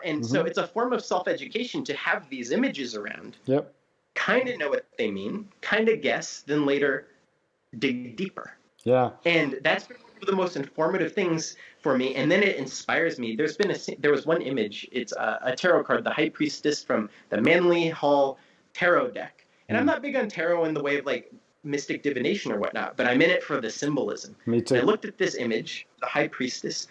And so Mm-hmm. it's a form of self-education to have these images around, Yep. kind of know what they mean, kind of guess, then later dig deeper. Yeah. And that's been one of the most informative things for me. And then it inspires me. There was one image. It's a tarot card, the High Priestess from the Manly Hall Tarot deck. And I'm not big on tarot in the way of like mystic divination or whatnot, but I'm in it for the symbolism. Me And I too. looked at this image, the High Priestess,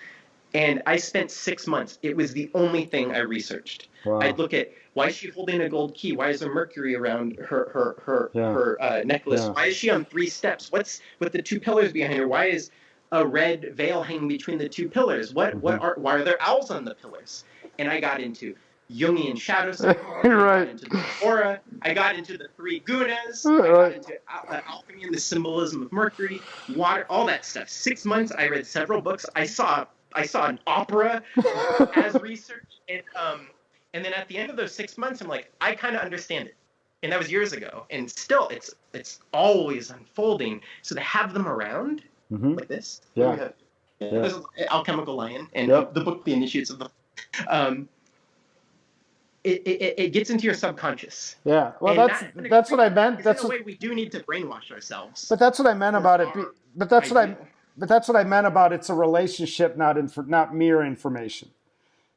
and I spent 6 months. It was the only thing I researched. Wow. I'd look at, why is she holding a gold key? Why is there Mercury around Yeah. her necklace? Yeah. Why is she on 3 steps? What's with the 2 pillars behind her? Why is a red veil hanging between the 2 pillars? Why are there owls on the pillars? And I got into Jungian shadow psychology. Right. I got into the aura. I got into the 3 gunas. I Right. got into alchemy and the symbolism of Mercury, water, all that stuff. 6 months. I read several books. I saw an opera as research, and then at the end of those 6 months, I'm like, I kind of understand it, and that was years ago, and still, it's always unfolding. So to have them around Mm-hmm. like this, Yeah. there's Alchemical Lion, and Yep. the book, The Initiates of the, it gets into your subconscious. Yeah. Well, And that's what I meant. That's in a way we do need to brainwash ourselves. But that's what I meant about it. But that's what ideal. But that's what I meant about it's a relationship, not mere information.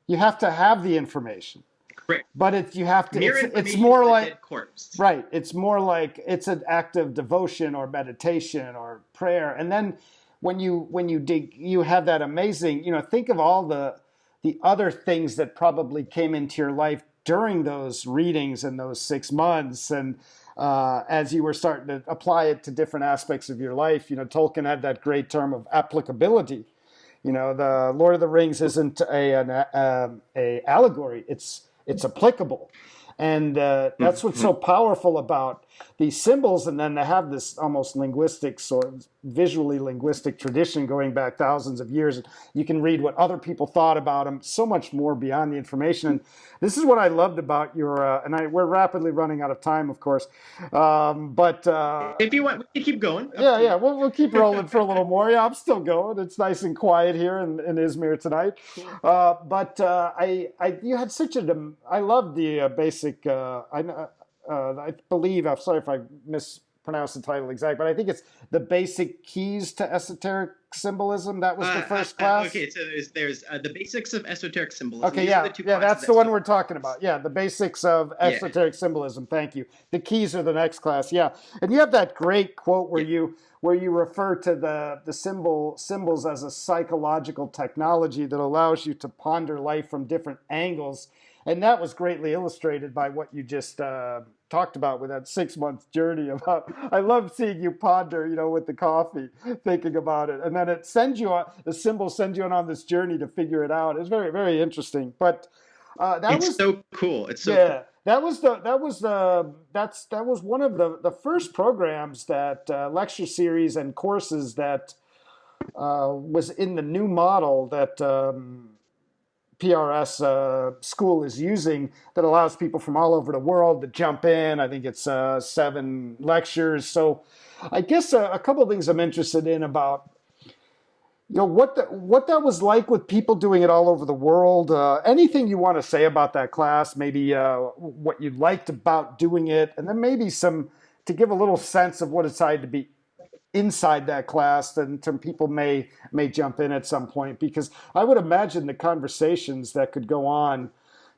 You have to have the information, Correct. but you have to. Mere It's information more is a like dead corpse. right. It's more like it's an act of devotion or meditation or prayer, and then when you dig, you have that amazing. Think of all the other things that probably came into your life during those readings and those 6 months, and as you were starting to apply it to different aspects of your life. Tolkien had that great term of applicability. The Lord of the Rings isn't a allegory; it's applicable, and that's what's so powerful about these symbols. And then to have this almost linguistic, sort of visually linguistic tradition going back thousands of years. You can read what other people thought about them, so much more beyond the information. And this is what I loved about your. We're rapidly running out of time, of course, but if you want, we can keep going. yeah, we'll keep rolling for a little more. Yeah, I'm still going. It's nice and quiet here in Izmir tonight. But you had such I love the basic. I believe. I'm sorry if I mispronounced the title exact, but I think it's the basic keys to esoteric symbolism. That was the first class. Okay, so there's the basics of esoteric symbolism. Okay, These yeah, are the 2 yeah, classes that's the one we're talking about. Yeah, the basics of esoteric symbolism. Thank you. The keys are the next class. Yeah, and you have that great quote where you refer to the symbols as a psychological technology that allows you to ponder life from different angles, and that was greatly illustrated by what you just talked about with that 6 month journey. I love seeing you ponder, with the coffee, thinking about it, and then the symbols send you on this journey to figure it out. It's very, very interesting. But it's so cool. It's so yeah. Cool. That was one of the first programs that lecture series and courses that was in the new model that PRS school is using, that allows people from all over the world to jump in. I think it's 7 lectures. So I guess a couple of things I'm interested in about what that was like with people doing it all over the world. Anything you want to say about that class? Maybe what you liked about doing it, and then maybe to give a little sense of what it's like to be inside that class. And some people may jump in at some point, because I would imagine the conversations that could go on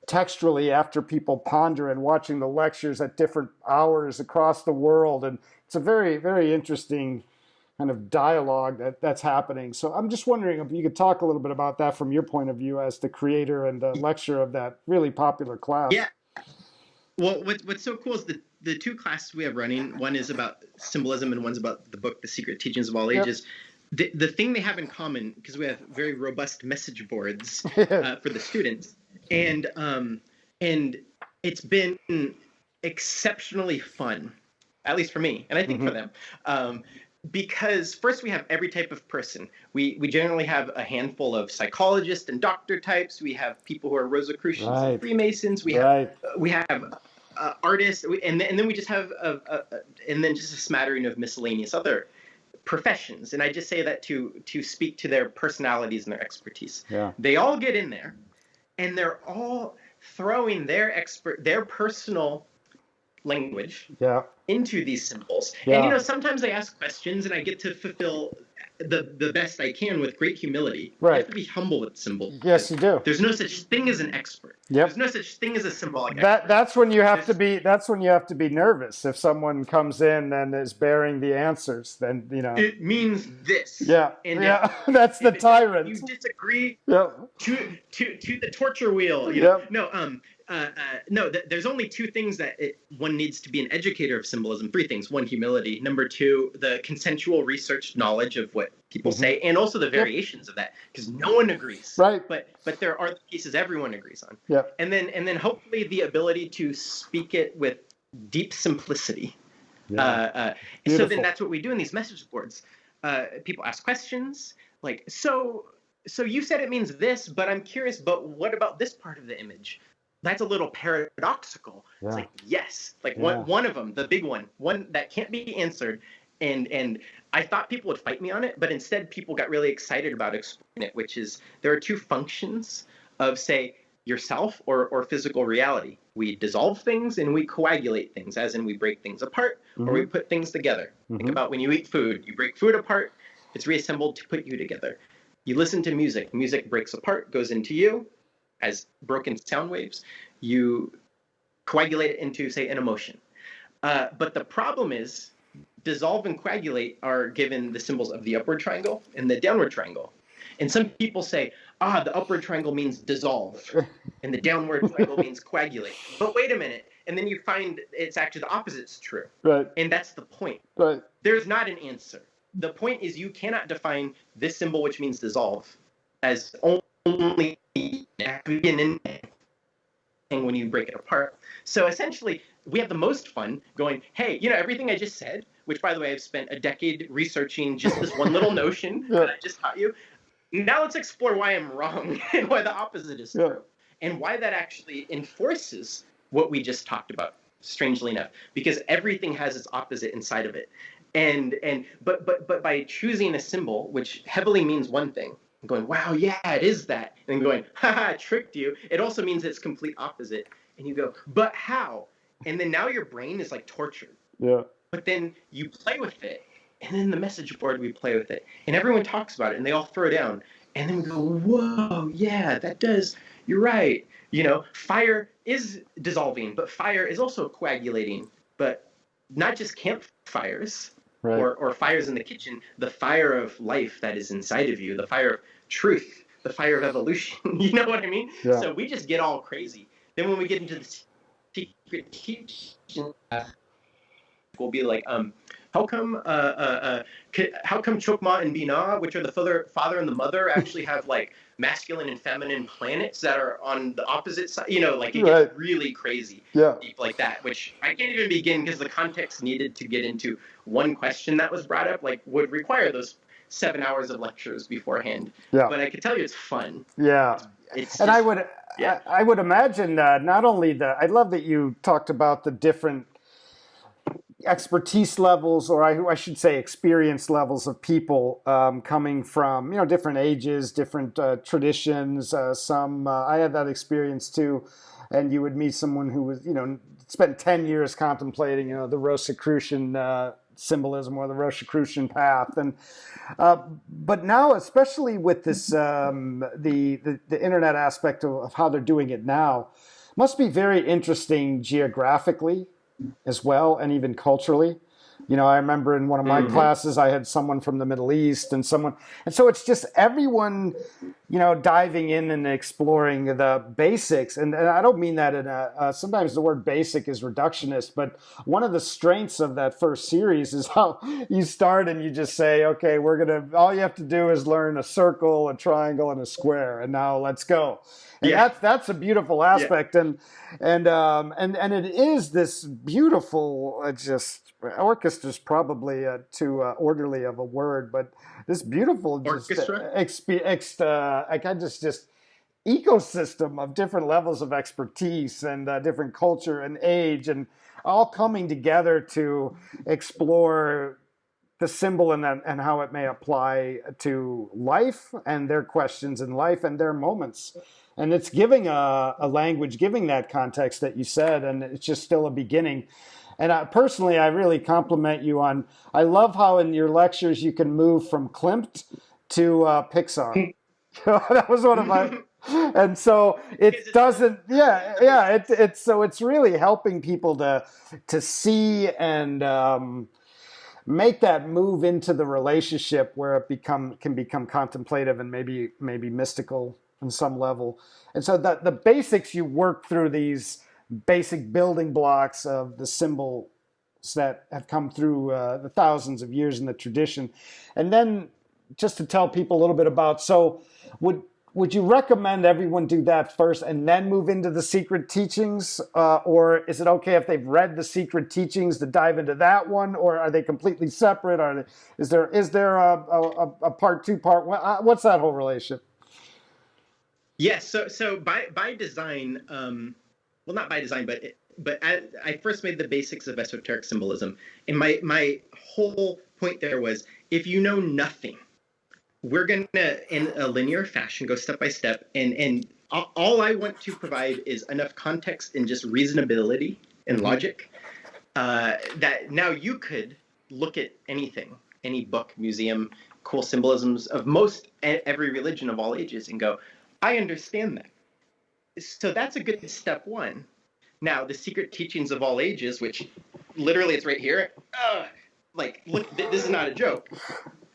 textually after people ponder and watching the lectures at different hours across the world, and it's a very, very interesting kind of dialogue that's happening. So I'm just wondering if you could talk a little bit about that from your point of view as the creator and the lecturer of that really popular class. Yeah. Well, what's so cool is the 2 classes we have running. One is about symbolism, and one's about the book, The Secret Teachings of All Ages. The thing they have in common, because we have very robust message boards for the students, and it's been exceptionally fun, at least for me, and I think for them. because first we have every type of person. We generally have a handful of psychologists and doctor types. We have people who are Rosicrucians and Right. Freemasons. Right. We have artists, and then we just have and then just a smattering of miscellaneous other professions. And I just say that to speak to their personalities and their expertise. Yeah. They all get in there, and they're all throwing their personal language Yeah. into these symbols. Yeah. And sometimes I ask questions and I get to fulfill the best I can with great humility. Right. You have to be humble with symbols. Yes, you do. There's no such thing as an expert. Yep. There's no such thing as a symbolic expert. That's when you have to be. That's when you have to be nervous. If someone comes in and is bearing the answers, then it means this. Yeah. And yeah. That's the tyrant. You disagree. Yeah. To the torture wheel. Yep. There's only two things that one needs to be an educator of symbolism. Three things. One, humility. Number two, the consensual research knowledge of what people say, and also the variations of that, because no one agrees. Right. But there are pieces everyone agrees on. Yeah. And then hopefully the ability to speak it with deep simplicity. Yeah. So then that's what we do in these message boards. People ask questions like, so you said it means this, but I'm curious, but what about this part of the image? That's a little paradoxical. Yeah. It's like, yes, like one of them, the big one that can't be answered. And I thought people would fight me on it, but instead people got really excited about exploring it, which is there are two functions of, say, yourself or physical reality. We dissolve things and we coagulate things, as in we break things apart or we put things together. Think about when you eat food. You break food apart, it's reassembled to put you together. You listen to music. Music breaks apart, goes into you as broken sound waves. You coagulate it into, say, an emotion. But the problem is, dissolve and coagulate are given the symbols of the upward triangle and the downward triangle. And some people say, the upward triangle means dissolve and the downward triangle means coagulate. But wait a minute. And then you find it's actually the opposite's true. Right. And that's the point. Right. There's not an answer. The point is you cannot define this symbol, which means dissolve, as only an thing when you break it apart. So essentially, we have the most fun going, hey, everything I just said, which, by the way, I've spent a decade researching just this one little notion that I just taught you. Now let's explore why I'm wrong and why the opposite is true, and why that actually enforces what we just talked about, strangely enough, because everything has its opposite inside of it. But by choosing a symbol, which heavily means one thing, and going, wow, yeah, it is that, and then going, haha, I tricked you, it also means it's complete opposite. And you go, but how? And then now your brain is like tortured. Yeah. But then you play with it, and then the message board, we play with it, and everyone talks about it, and they all throw down, and then we go, whoa, yeah, that does, you're right. Fire is dissolving, but fire is also coagulating, but not just campfires or fires in the kitchen, the fire of life that is inside of you, the fire of truth, the fire of evolution. You know what I mean? Yeah. So we just get all crazy. Then when we get into the secret teaching, we'll be like, how come Chokmah and Binah, which are the father and the mother, actually have like masculine and feminine planets that are on the opposite side? Like it gets really crazy, deep like that, which I can't even begin because the context needed to get into one question that was brought up, like would require those 7 hours of lectures beforehand. Yeah. But I can tell you it's fun. Yeah. It's and just, I would imagine not only I love that you talked about the different expertise levels, or I should say experience levels of people coming from different ages, different traditions. Some I had that experience too, and you would meet someone who was spent 10 years contemplating the Rosicrucian symbolism or the Rosicrucian path, and but now, especially with this the internet aspect of how they're doing it now, must be very interesting geographically as well, and even culturally. I remember in one of my classes, I had someone from the Middle East and so it's just everyone, diving in and exploring the basics. And I don't mean that in sometimes the word basic is reductionist, but one of the strengths of that first series is how you start and you just say, okay, all you have to do is learn a circle, a triangle, and a square, and now let's go. And that's a beautiful aspect, and it is this beautiful just orchestra Orchestra is probably too orderly of a word, but this beautiful Orchestra. like I just ecosystem of different levels of expertise and different culture and age, and all coming together to explore the symbol and how it may apply to life and their questions in life and their moments. And it's giving a language, giving that context that you said, and it's just still a beginning. And personally, I really compliment you on, I love how in your lectures you can move from Klimt to Pixar. That was one of my, and so it doesn't, it's so it's really helping people to see and make that move into the relationship where it can become contemplative and maybe mystical on some level. And so the basics, you work through these basic building blocks of the symbols that have come through the thousands of years in the tradition. And then just to tell people a little bit about, so would you recommend everyone do that first and then move into the secret teachings? Or is it okay if they've read the secret teachings to dive into that one? Or are they completely separate? Is there a part two, part one? What's that whole relationship? Yes. So by design, well, not by design, but I first made the basics of esoteric symbolism. And my whole point there was, if you know nothing, we're going to, in a linear fashion, go step by step. And all I want to provide is enough context and just reasonability and logic that now you could look at anything, any book, museum, cool symbolisms of most every religion of all ages and go, I understand that. So that's a good step one. Now, the secret teachings of all ages, which literally it's right here. Like, look, this is not a joke.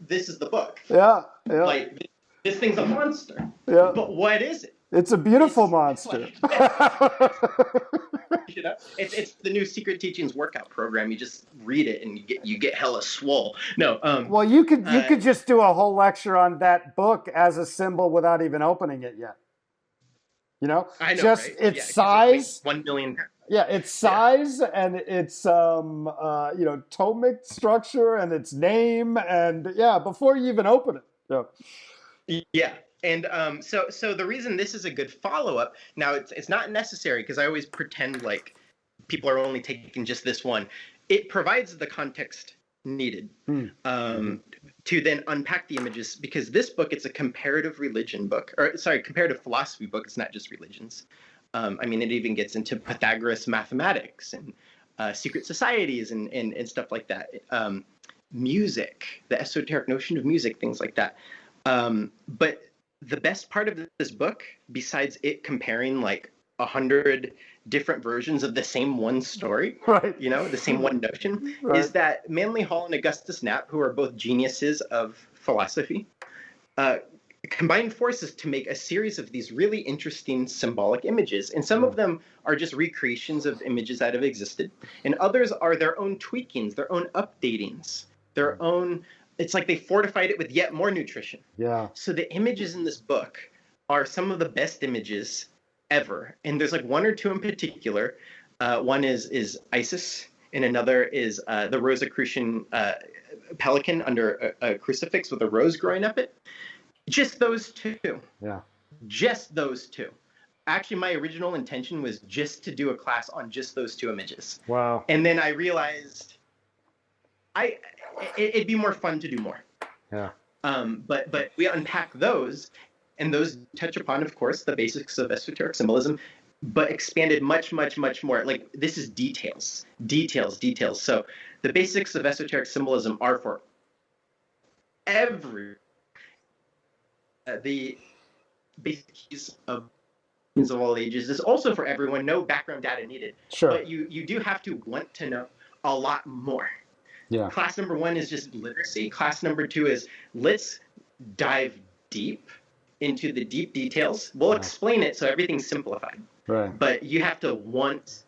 This is the book. Yeah. Like, this thing's a monster. Yeah. But what is it? It's a beautiful monster. You know, it's the new Secret Teachings workout program. You just read it and you get hella swole. No. Well, you could just do a whole lecture on that book as a symbol without even opening it yet. You know, I know, just right? its size. 1 million. Yeah, its size and its tomic structure and its name and before you even open it. Yeah. Yeah. And so the reason this is a good follow-up, now it's not necessary because I always pretend like people are only taking just this one. It provides the context needed to then unpack the images, because this book, it's a comparative religion book, comparative philosophy book. It's not just religions. I mean, it even gets into Pythagoras mathematics and secret societies and stuff like that. Music, the esoteric notion of music, things like that. But the best part of this book, besides it comparing like 100 different versions of the same one story, right? You know, the same one notion, right. Is that Manly Hall and Augustus Knapp, who are both geniuses of philosophy, combined forces to make a series of these really interesting symbolic images. And some of them are just recreations of images that have existed, and others are their own tweakings, their own updatings, their own. It's like they fortified it with yet more nutrition. Yeah. So the images in this book are some of the best images ever. And there's like one or two in particular. One is Isis, and another is the Rosicrucian pelican under a crucifix with a rose growing up it. Just those two. Yeah. Just those two. Actually, my original intention was just to do a class on just those two images. Wow. And then I realized it'd be more fun to do more. Yeah. But we unpack those, and those touch upon, of course, the basics of esoteric symbolism, but expanded much, much, much more. Like, this is details. So the basics of esoteric symbolism are for every the basics of all ages is also for everyone. No background data needed. Sure. But you do have to want to know a lot more. Yeah. Class number 1 is just literacy. Class number 2 is let's dive deep into the deep details. We'll explain it so everything's simplified. Right. But you have to want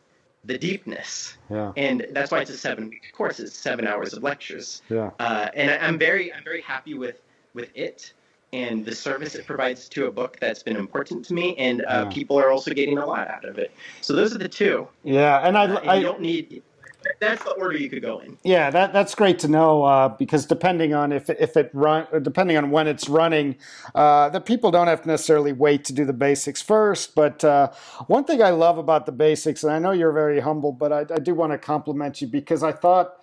the deepness. Yeah. And that's why it's a 7-week course. It's 7 hours of lectures. Yeah. And I'm very happy with it and the service it provides to a book that's been important to me, and people are also getting a lot out of it. So those are the two. Yeah, and I you don't need. That's the order you could go in. Yeah, that's great to know because depending on if it run, depending on when it's running, the people don't have to necessarily wait to do the basics first. But one thing I love about the basics, and I know you're very humble, but I do want to compliment you because I thought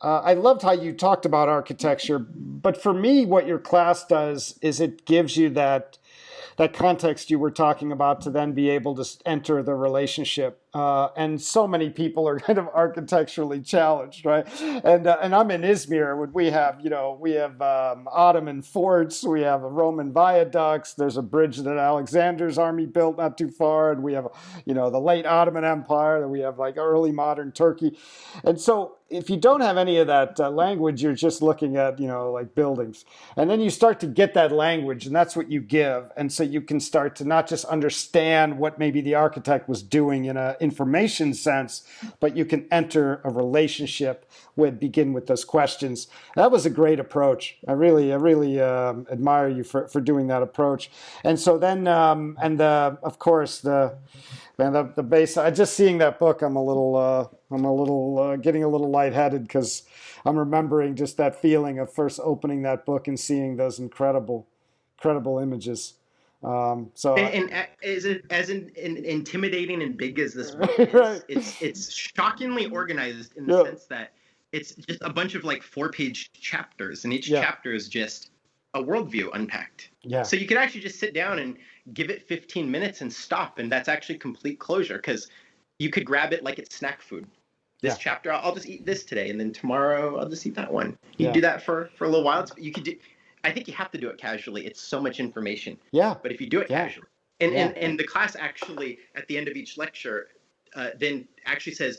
I loved how you talked about architecture. But for me, what your class does is it gives you that context you were talking about to then be able to enter the relationship. And so many people are kind of architecturally challenged, right? And I'm in Izmir. We have Ottoman forts, we have Roman viaducts. There's a bridge that Alexander's army built not too far, and we have the late Ottoman Empire. That we have like early modern Turkey, and so if you don't have any of that language, you're just looking at like buildings, and then you start to get that language, and that's what you give, and so you can start to not just understand what maybe the architect was doing in a information sense, but you can enter a relationship begin with those questions. That was a great approach. I really admire you for doing that approach. And so then, of course, the base. Just seeing that book, I'm a little getting a little lightheaded because I'm remembering just that feeling of first opening that book and seeing those incredible images. And is it as intimidating and big as this book is? Right. It's shockingly organized in the sense that it's just a bunch of like 4-page chapters, and each chapter is just a worldview unpacked. Yeah. So you could actually just sit down and give it 15 minutes and stop, and that's actually complete closure because you could grab it like it's snack food. This chapter, I'll just eat this today, and then tomorrow I'll just eat that one. You do that for a little while. You could do. I think you have to do it casually. It's so much information. Yeah. But if you do it casually, and the class actually at the end of each lecture, then actually says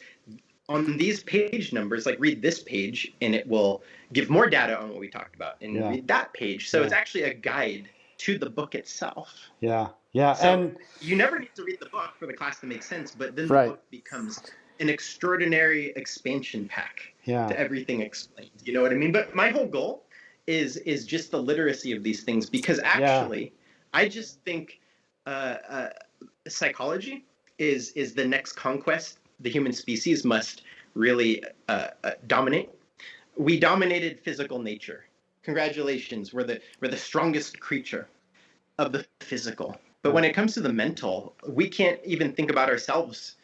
on these page numbers, like read this page, and it will give more data on what we talked about, and read that page. So it's actually a guide to the book itself. Yeah. Yeah. So and you never need to read the book for the class to make sense, but then the book becomes an extraordinary expansion pack to everything explained. You know what I mean? But my whole goal is just the literacy of these things, because actually I just think psychology is the next conquest the human species must really dominate. We dominated physical nature. Congratulations, we're the strongest creature of the physical. But when it comes to the mental, we can't even think about ourselves.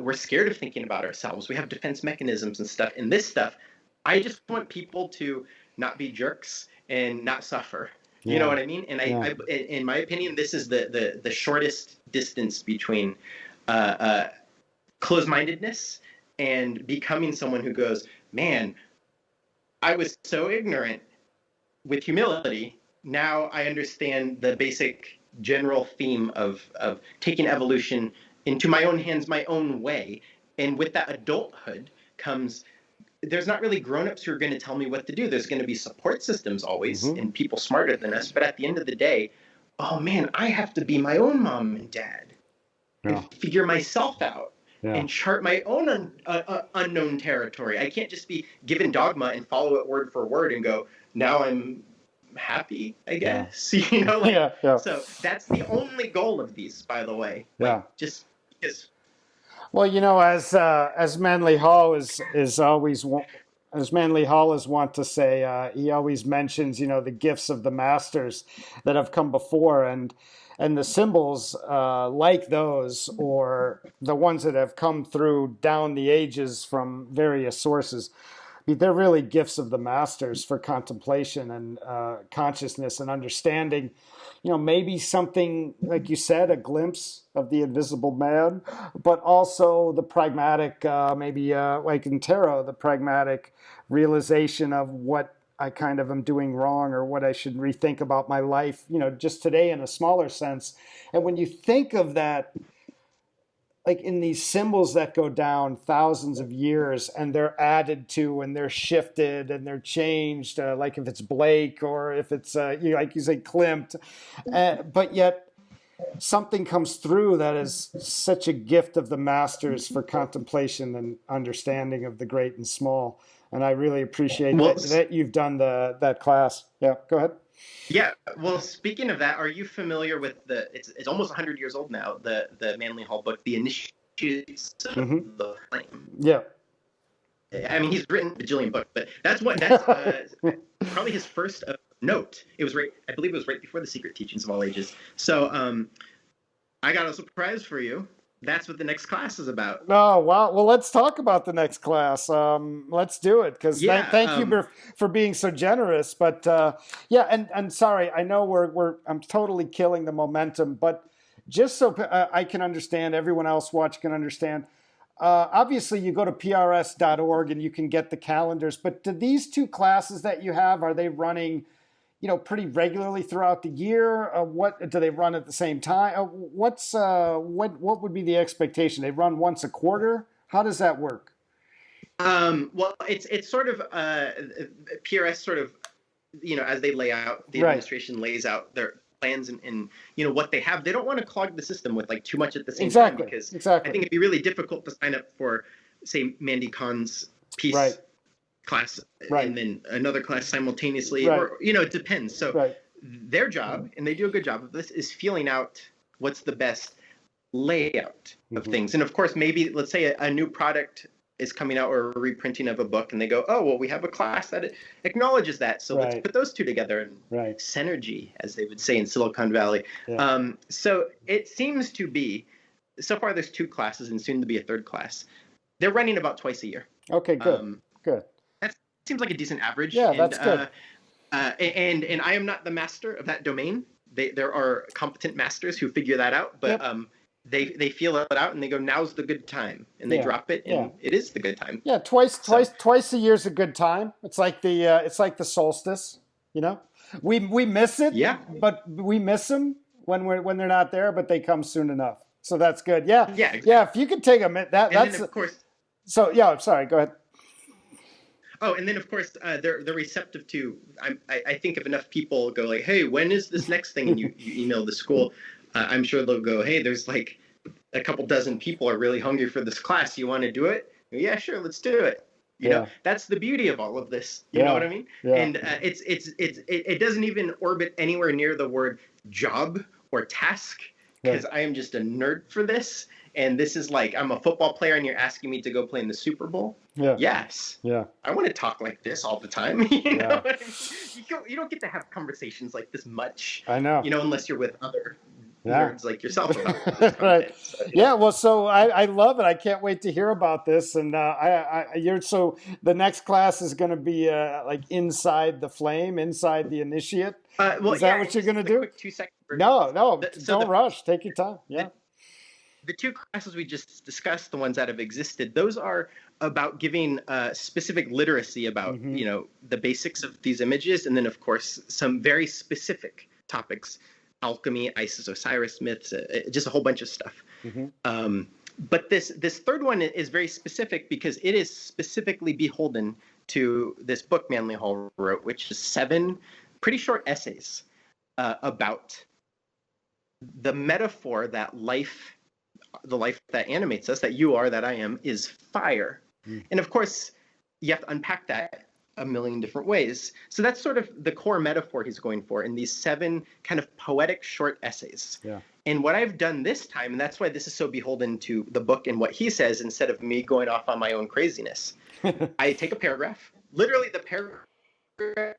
We're scared of thinking about ourselves. We have defense mechanisms and stuff. And this stuff, I just want people to not be jerks and not suffer. You know what I mean? And I in my opinion, this is the shortest distance between closed-mindedness and becoming someone who goes, man, I was so ignorant. With humility, now I understand the basic general theme of taking evolution into my own hands, my own way. And with that adulthood comes, there's not really grown-ups who are going to tell me what to do. There's going to be support systems always and people smarter than us. But at the end of the day, oh man, I have to be my own mom and dad and figure myself out and chart my own unknown territory. I can't just be given dogma and follow it word for word and go, now I'm happy, I guess. You know, so that's the only goal of these, by the way. Just because. Well, as Manly Hall is always, as Manly Hall is wont to say, he always mentions, the gifts of the masters that have come before, and the symbols like those, or the ones that have come through down the ages from various sources. I mean, they're really gifts of the masters for contemplation and consciousness and understanding. Maybe something, like you said, a glimpse of the invisible man, but also the pragmatic, maybe like in tarot, the pragmatic realization of what I kind of am doing wrong or what I should rethink about my life, just today in a smaller sense. And when you think of that, like in these symbols that go down thousands of years and they're added to and they're shifted and they're changed, like if it's Blake or if it's, like you say, Klimt, but yet something comes through that is such a gift of the masters for contemplation and understanding of the great and small. And I really appreciate that you've done that class. Yeah, go ahead. Yeah, well, speaking of that, are you familiar with it's almost 100 years old now, the Manly Hall book, The Initiates of the Flame? Yeah. I mean, he's written a bajillion books, but that's probably his first note. It was right, I believe it was right before the Secret Teachings of All Ages. So I got a surprise for you. That's what the next class is about. Oh, wow. Well, let's talk about the next class. Let's do it because Yeah. thank you for being so generous. But yeah, and sorry, I know I'm totally killing the momentum, but just so I can understand, everyone else watch can understand. Obviously, you go to prs.org and you can get the calendars. But do these two classes that you have, are they running, pretty regularly throughout the year? What do they run at the same time? What would be the expectation? They run once a quarter? How does that work? Well, it's sort of PRS sort of, as they lay out, the Right. administration lays out their plans and what they have. They don't want to clog the system with like too much at the same Exactly. time because Exactly. I think it'd be really difficult to sign up for, say, Mandy Khan's peace Right. class Right. and then another class simultaneously, Right. or it depends. So Right. their job, and they do a good job of this, is feeling out what's the best layout of things. And of course, maybe let's say a new product is coming out or a reprinting of a book and they go, oh, well, we have a class that acknowledges that. So let's put those two together and synergy, as they would say in Silicon Valley. Yeah. So it seems to be, so far there's two classes and soon to be a third class. They're running about twice a year. Okay, good. Good. That seems like a decent average. Yeah, that's good. And I am not the master of that domain. There are competent masters who figure that out, but they feel it out and they go, now's the good time, and they drop it, and it is the good time. Yeah, twice a year is a good time. It's like the solstice. We miss it. Yeah. But we miss them when they're not there, but they come soon enough. So that's good. Yeah. Yeah. Exactly. Yeah. If you could take a minute, that's then, of course. So yeah, sorry. Go ahead. Oh, and then of course they're receptive to. I think if enough people go like, hey, when is this next thing, and you email the school. I'm sure they'll go, hey, there's like a couple dozen people are really hungry for this class. You want to do it? Yeah, sure, let's do it. You know, that's the beauty of all of this. You know what I mean? Yeah. And it doesn't even orbit anywhere near the word job or task, because I am just a nerd for this. And this is like, I'm a football player and you're asking me to go play in the Super Bowl. Yeah. Yes. Yeah. I want to talk like this all the time. You know what I mean? You don't get to have conversations like this much. I know. Unless you're with other nerds like yourself about this right. So, yeah. Well, so I love it. I can't wait to hear about this. And so the next class is going to be like inside the flame, inside the initiate. Is that what you're going to do? Quick 2-second version. No, don't rush. Take your time. Yeah. The two classes we just discussed, the ones that have existed, those are about giving specific literacy about, the basics of these images. And then, of course, some very specific topics, alchemy, Isis, Osiris myths, just a whole bunch of stuff. But this third one is very specific because it is specifically beholden to this book Manly Hall wrote, which is 7 pretty short essays about the metaphor that the life that animates us, that you are, that I am, is fire. And of course, you have to unpack that a million different ways. So that's sort of the core metaphor he's going for in these 7 kind of poetic short essays. Yeah. And what I've done this time, and that's why this is so beholden to the book and what he says, instead of me going off on my own craziness, I take a paragraph, literally the paragraph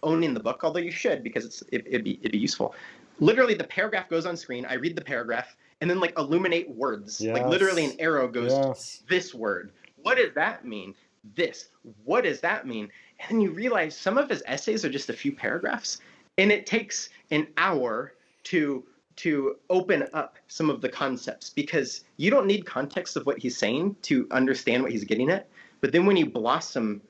owning the book, although you should, because it'd be useful. Literally, the paragraph goes on screen. I read the paragraph, and then like illuminate words. Yes. Like literally, an arrow goes this word. What does that mean? This. What does that mean? And then you realize some of his essays are just a few paragraphs, and it takes an hour to open up some of the concepts, because you don't need context of what he's saying to understand what he's getting at. But then when you blossom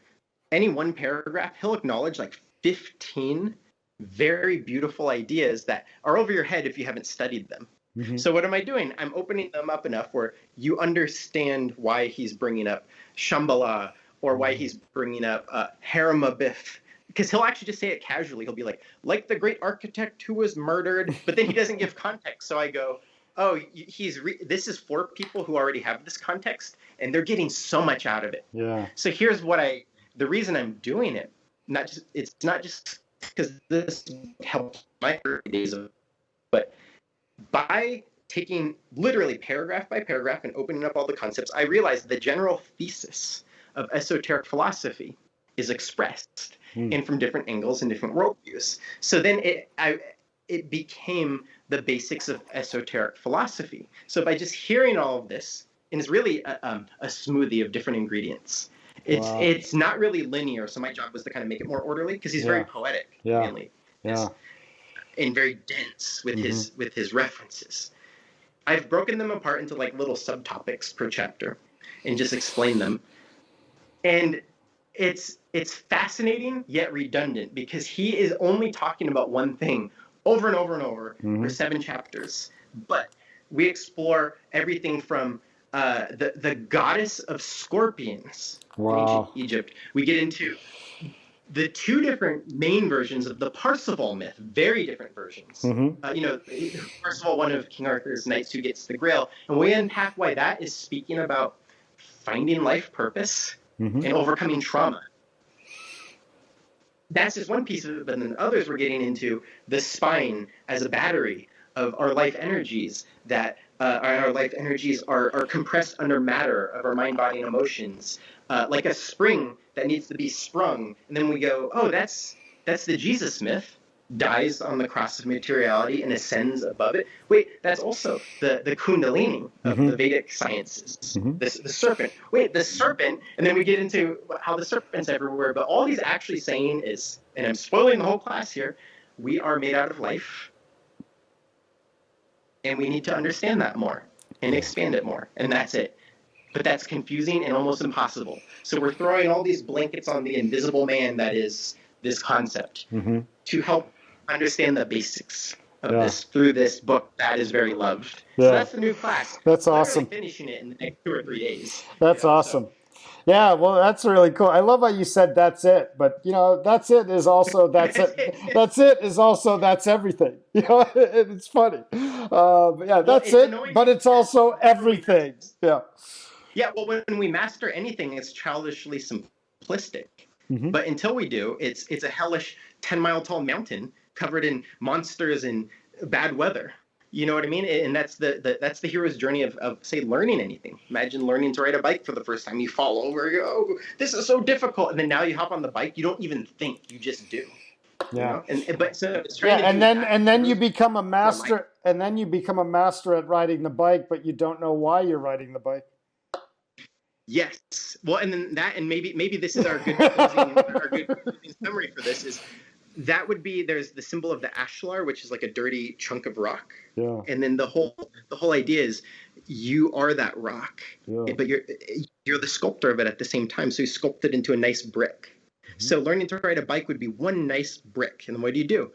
any one paragraph, he'll acknowledge like 15 very beautiful ideas that are over your head if you haven't studied them. So what am I doing? I'm opening them up enough where you understand why he's bringing up Shambhala, or why he's bringing up Haramabith, because he'll actually just say it casually. He'll be like the great architect who was murdered, but then he doesn't give context. So I go, oh, this is for people who already have this context, and they're getting so much out of it. Yeah. So here's the reason I'm doing it. It's not just because this helped my early days of, but by taking literally paragraph by paragraph and opening up all the concepts, I realized the general thesis of esoteric philosophy is expressed and from different angles and different worldviews. So then it became the basics of esoteric philosophy. So by just hearing all of this, and it's really a smoothie of different ingredients. It's not really linear. So my job was to kind of make it more orderly, because he's very poetic, mainly, and very dense with his references. I've broken them apart into like little subtopics per chapter, and just explained them. And it's fascinating yet redundant, because he is only talking about one thing over and over and over for 7 chapters. But we explore everything from the goddess of scorpions in ancient Egypt. We get into the 2 different main versions of the Parsifal myth, very different versions. Parsifal, one of King Arthur's knights who gets the Grail, and we unpack why that is speaking about finding life purpose and overcoming trauma. That's just one piece of it, but then others were getting into the spine as a battery of our life energies, that our life energies are compressed under matter of our mind, body, and emotions, like a spring that needs to be sprung. And then we go, oh, that's the Jesus myth, dies on the cross of materiality and ascends above it. Wait, that's also the Kundalini of the Vedic sciences, the serpent. Wait, the serpent, and then we get into how the serpent's everywhere. But all he's actually saying is, and I'm spoiling the whole class here, we are made out of life, and we need to understand that more and expand it more, and that's it. But that's confusing and almost impossible. So we're throwing all these blankets on the invisible man that is this concept to help understand the basics of this through this book that is very loved. So that's the new class. That's awesome. Finishing it in the next 2 or 3 days. That's awesome. Yeah, well, that's really cool. I love how you said that's it, but that's it is also that's it. That's it is also that's everything. It's funny. But yeah, that's it, but it's also everything. Yeah. Yeah, well, when we master anything, it's childishly simplistic. But until we do, it's a hellish 10-mile-tall mountain covered in monsters and bad weather. You know what I mean? And that's the hero's journey of say, learning anything. Imagine learning to ride a bike for the first time. You fall over, you go, oh, this is so difficult. And then now you hop on the bike, you don't even think, you just do. Yeah. And then you become a master, and then you become a master at riding the bike, but you don't know why you're riding the bike. Yes. Well, and then that, and maybe this is our good closing summary for this is, that would be, there's the symbol of the ashlar, which is like a dirty chunk of rock. Yeah. And then the whole idea is you are that rock, but you're the sculptor of it at the same time. So you sculpt it into a nice brick. So learning to ride a bike would be one nice brick. And then what do?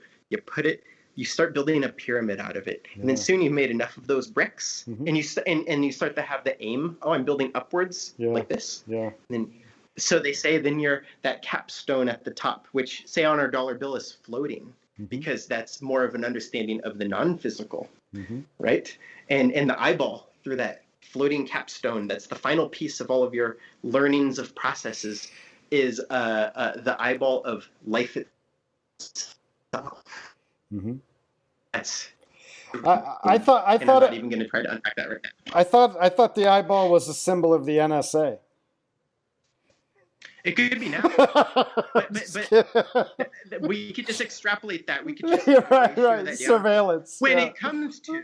You start building a pyramid out of it. And then soon you've made enough of those bricks, and you start to have the aim, oh, I'm building upwards like this. Yeah. And then, so they say then you're that capstone at the top, which say on our dollar bill is floating, because that's more of an understanding of the non-physical, right? And the eyeball through that floating capstone, that's the final piece of all of your learnings of processes, is the eyeball of life itself. That's. I thought. I'm not even going to try to unpack that right now. I thought the eyeball was a symbol of the NSA. It could be now, but we could just extrapolate that. We could just right. that Surveillance. When it comes to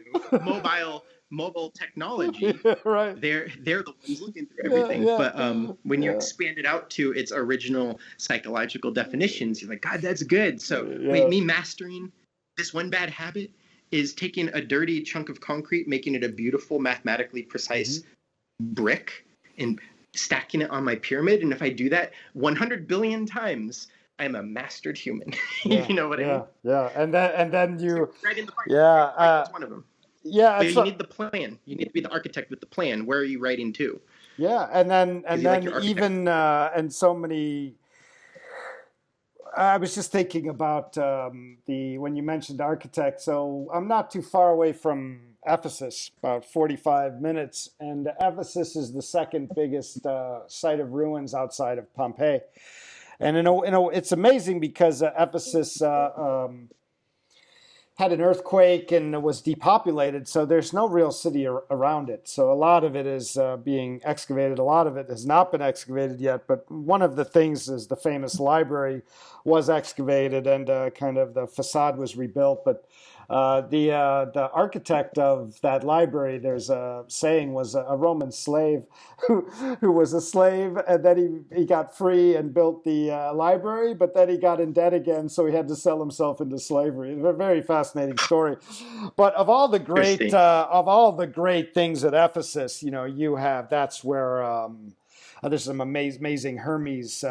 mobile technology, they're the ones looking through everything. But when you expand it out to its original psychological definitions, you're like, God, that's good. So wait, me mastering this one bad habit is taking a dirty chunk of concrete, making it a beautiful, mathematically precise brick, and stacking it on my pyramid. And if I do that 100 billion times, I'm a mastered human. You know what I mean? Yeah. And then you. Right in the park. That's one of them. Yeah. But you need the plan. You need to be the architect with the plan. Where are you writing to? Yeah, and then even and so many. I was just thinking about when you mentioned architect. So I'm not too far away from Ephesus, about 45 minutes, and Ephesus is the second biggest site of ruins outside of Pompeii. And it's amazing because Ephesus had an earthquake and was depopulated, so there's no real city around it. So a lot of it is being excavated. A lot of it has not been excavated yet. But one of the things is the famous library was excavated and kind of the facade was rebuilt. But the architect of that library, there's a saying, was a Roman slave who was a slave, and then he got free and built the library, but then he got in debt again, so he had to sell himself into slavery. It's a very fascinating story. But of all the great things at Ephesus, you have, that's where there's some amazing Hermes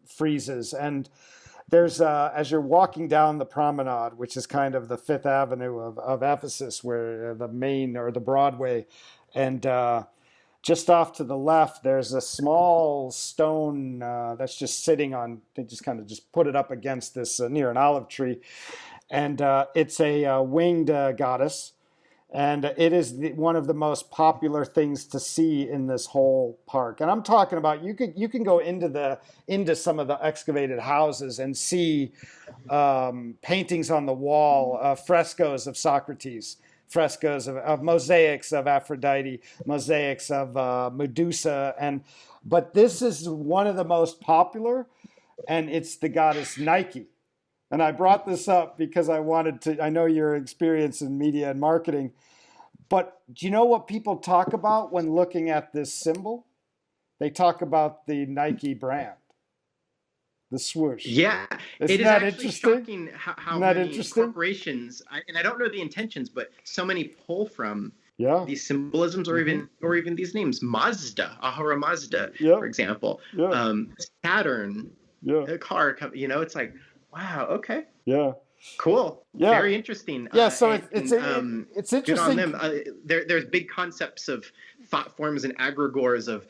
friezes. And there's as you're walking down the promenade, which is kind of the Fifth Avenue of Ephesus, where the main, or the Broadway, and just off to the left, there's a small stone that's just sitting on. They just kind of just put it up against this near an olive tree, and it's a winged goddess. And it is one of the most popular things to see in this whole park. And I'm talking about, you can go into some of the excavated houses and see paintings on the wall, frescoes of Socrates, frescoes of mosaics of Aphrodite, mosaics of Medusa, but this is one of the most popular, and it's the goddess Nike. And I brought this up because I know your experience in media and marketing, but do you know what people talk about when looking at this symbol? They talk about the Nike brand, the swoosh. Yeah, Isn't it is that actually interesting? shocking how Isn't that many interesting? corporations, and I don't know the intentions, but so many pull from Yeah. these symbolisms, or even these names. Mazda, Ahura Mazda, Yeah. for example. Yeah. Saturn, Yeah. a car. It's like, wow, okay, Yeah. cool, Yeah. very interesting. Yeah. So it's interesting. good on them. There's big concepts of thought forms and egregores of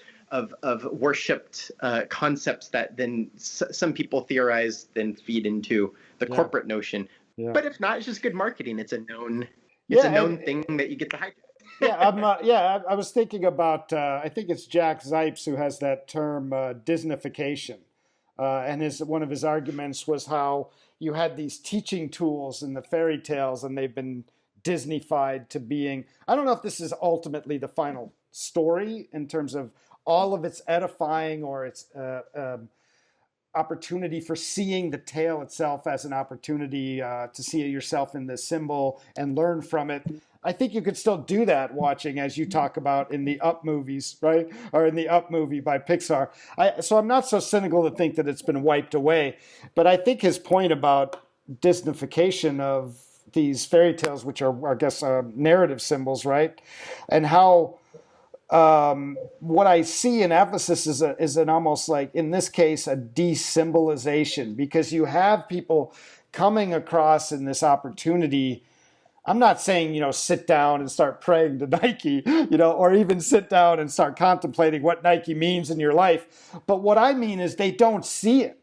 worshipped concepts that then some people theorize, then feed into the corporate notion. Yeah. But if not, it's just good marketing. It's a known thing that you get to hide. I was thinking about, I think it's Jack Zipes who has that term, Disneyfication. And one of his arguments was how you had these teaching tools in the fairy tales, and they've been Disneyfied to being, I don't know if this is ultimately the final story in terms of all of its edifying or its opportunity for seeing the tale itself as an opportunity to see yourself in the symbol and learn from it. I think you could still do that watching, as you talk about in the Up movies, right? Or in the Up movie by Pixar. So I'm not so cynical to think that it's been wiped away. But I think his point about Disneyfication of these fairy tales, which are, I guess, narrative symbols, right? And how what I see in Ephesus is an almost like, in this case, a desymbolization, because you have people coming across in this opportunity. I'm not saying, sit down and start praying to Nike, or even sit down and start contemplating what Nike means in your life. But what I mean is they don't see it.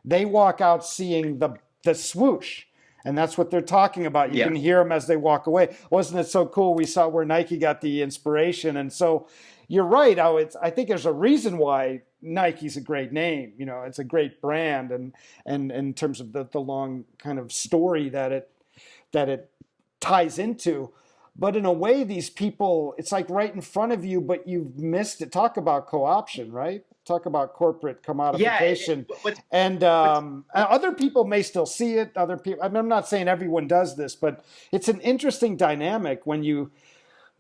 They walk out seeing the swoosh. And that's what they're talking about. You can hear them as they walk away. Wasn't it so cool? We saw where Nike got the inspiration. And so you're right. I think there's a reason why Nike's a great name. It's a great brand. And in terms of the long kind of story that it ties into. But in a way, these people, it's like right in front of you, but you've missed it. Talk about co-option, right? Talk about corporate commodification. And other people may still see it. Other people, I'm not saying everyone does this, but it's an interesting dynamic when you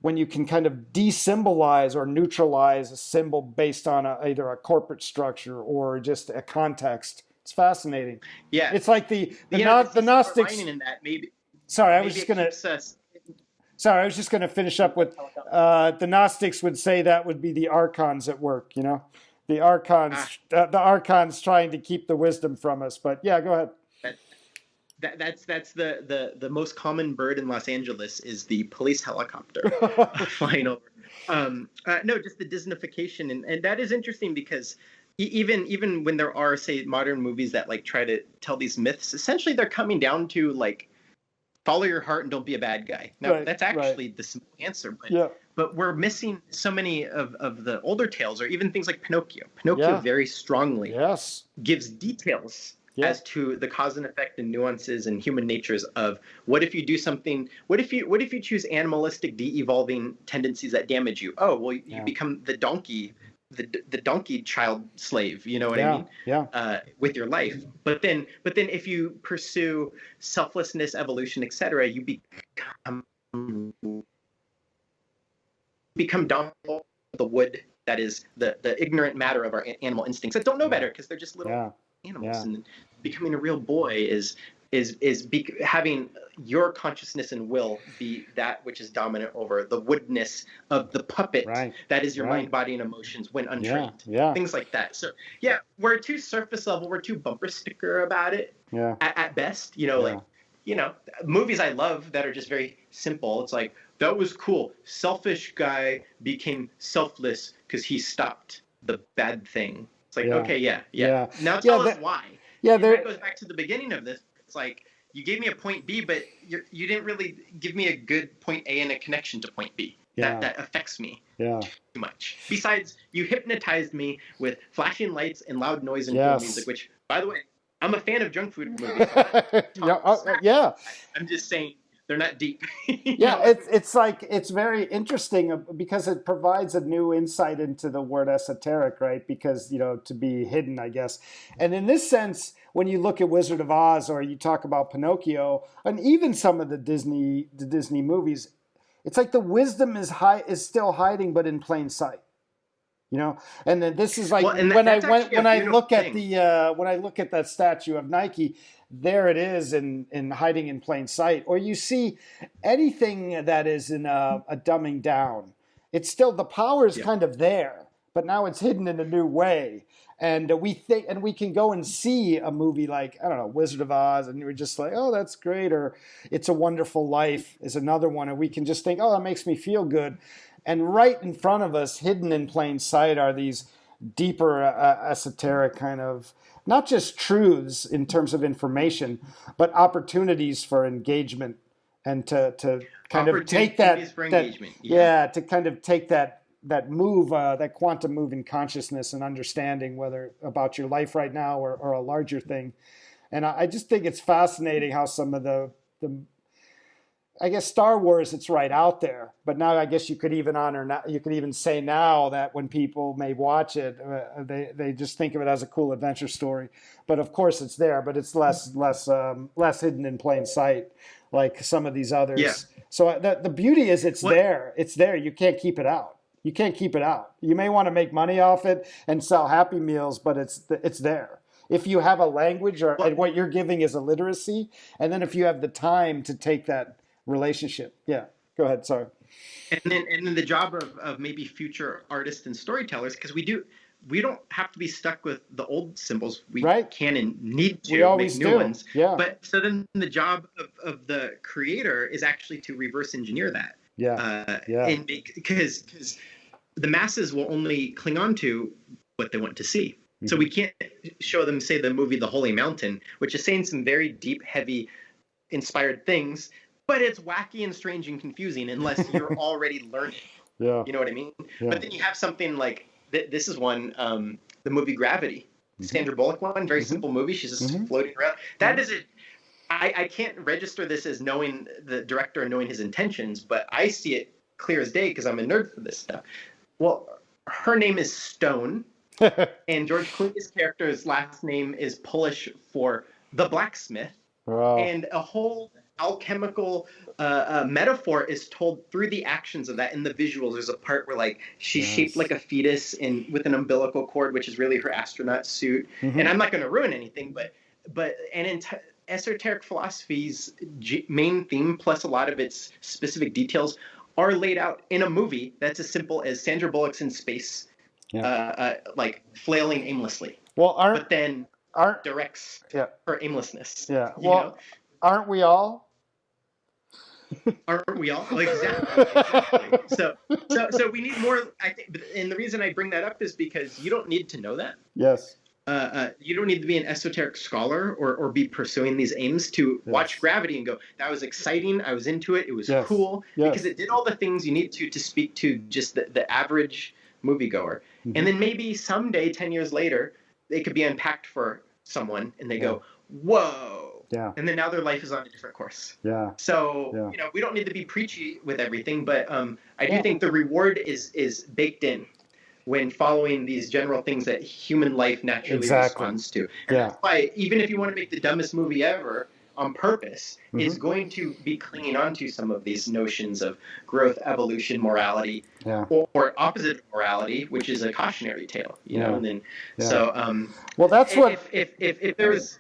can kind of desymbolize or neutralize a symbol based on either a corporate structure or just a context. It's fascinating. Yeah. It's like the Gnostics. In that, maybe. Sorry, I was just going to finish up with the Gnostics would say that would be the archons at work, the archons trying to keep the wisdom from us. But yeah, go ahead. That's the most common bird in Los Angeles is the police helicopter flying over. No, just the Disneyfication, and that is interesting because even when there are, say, modern movies that like try to tell these myths, essentially they're coming down to like, follow your heart and don't be a bad guy. Now, that's actually the simple answer, but we're missing so many of the older tales, or even things like Pinocchio. Pinocchio very strongly gives details Yeah. as to the cause and effect and nuances and human natures of what if you do something, what if you choose animalistic de-evolving tendencies that damage you? Oh, well, you Yeah. become the donkey, the donkey child slave, you know what I Yeah. mean? Yeah. With your life. But then if you pursue selflessness, evolution, etc., you become dumb, the wood that is the ignorant matter of our animal instincts that don't know better because they're just little Yeah. animals. Yeah. And becoming a real boy is having your consciousness and will be that which is dominant over the woodness of the puppet Right. that is your Right. mind, body, and emotions when Yeah. untrained. Yeah. Things like that. So yeah, we're too surface level, we're too bumper sticker about it Yeah. at best. Yeah. Like, movies I love that are just very simple. It's like, that was cool. Selfish guy became selfless because he stopped the bad thing. It's like, Yeah. okay, yeah. Yeah. Now Yeah. tell us why. Yeah. And that goes back to the beginning of this. It's like, you gave me a point B, but you didn't really give me a good point A and a connection to point B. Yeah. That affects me Yeah. too much. Besides, you hypnotized me with flashing lights and loud noise and Yes. film music, which, by the way, I'm a fan of junk food movies. Yeah. I'm just saying they're not deep. Yeah, it's like, it's very interesting because it provides a new insight into the word esoteric, right? Because, to be hidden, I guess. And in this sense, when you look at Wizard of Oz or you talk about Pinocchio and even some of the Disney movies, it's like the wisdom is still hiding, but in plain sight. And then this is like, Well, and when I beautiful look at thing. when I look at that statue of Nike, there it is in hiding in plain sight. Or you see anything that is in a dumbing down, it's still, the power is kind of there, but now it's hidden in a new way. And we can go and see a movie like, I don't know, Wizard of Oz, and we're just like, oh, that's great. Or It's a Wonderful Life is another one, and we can just think, oh, that makes me feel good. And right in front of us, hidden in plain sight, are these deeper esoteric kind of, not just truths in terms of information, but opportunities for engagement, and to kind of take that, for engagement. to kind of take that move, that quantum move in consciousness and understanding, whether about your life right now or a larger thing. And I just think it's fascinating how some of the I guess Star Wars, it's right out there, but now I guess you could even say now that when people may watch it, they just think of it as a cool adventure story. But of course it's there, but it's less hidden in plain sight, like some of these others. Yeah. So the beauty is there. It's there. You can't keep it out. You can't keep it out. You may want to make money off it and sell Happy Meals, but it's there. If you have a language, and what you're giving is a literacy, and then if you have the time to take that relationship. Yeah, go ahead. Sorry. And then the job of maybe future artists and storytellers, because we don't have to be stuck with the old symbols. We can and need to make new ones. Yeah. But so then the job of the creator is actually to reverse engineer that. Yeah. And because the masses will only cling on to what they want to see. Mm-hmm. So we can't show them, say, the movie The Holy Mountain, which is saying some very deep, heavy, inspired things, but it's wacky and strange and confusing unless you're already learning. Yeah. You know what I mean? Yeah. But then you have something like, this is one, the movie Gravity. Sandra Bullock one, very simple movie. She's just floating around. That is it. I can't register this as knowing the director and knowing his intentions, but I see it clear as day because I'm a nerd for this stuff. Well, her name is Stone, and George Clooney's character's last name is Polish for the blacksmith. Wow. And a whole alchemical metaphor is told through the actions of that in the visuals. There's a part where like she's shaped like a fetus with an umbilical cord, which is really her astronaut suit. And I'm not going to ruin anything, but esoteric philosophy's main theme plus a lot of its specific details are laid out in a movie that's as simple as Sandra Bullock's in space, like flailing aimlessly. Well, but then directs her aimlessness. Yeah. Well, aren't we all? Aren't we all? Exactly. So we need more. I think, and the reason I bring that up is because you don't need to know that. Yes. You don't need to be an esoteric scholar or be pursuing these aims to watch Gravity and go, that was exciting. I was into it. It was cool because it did all the things you need to speak to just the average moviegoer. And then maybe someday, 10 years later, it could be unpacked for someone and they Yeah. go, whoa. Yeah. And then now their life is on a different course. Yeah. So, Yeah. you know, we don't need to be preachy with everything, but I do Yeah. think the reward is baked in when following these general things that human life naturally Exactly. responds to. And Yeah. that's why, even if you want to make the dumbest movie ever on purpose, is Mhm. going to be clinging on to some of these notions of growth, evolution, morality, Yeah. or opposite of morality, which is a cautionary tale, you know. And then, Yeah. so, Well, that's what. if there was,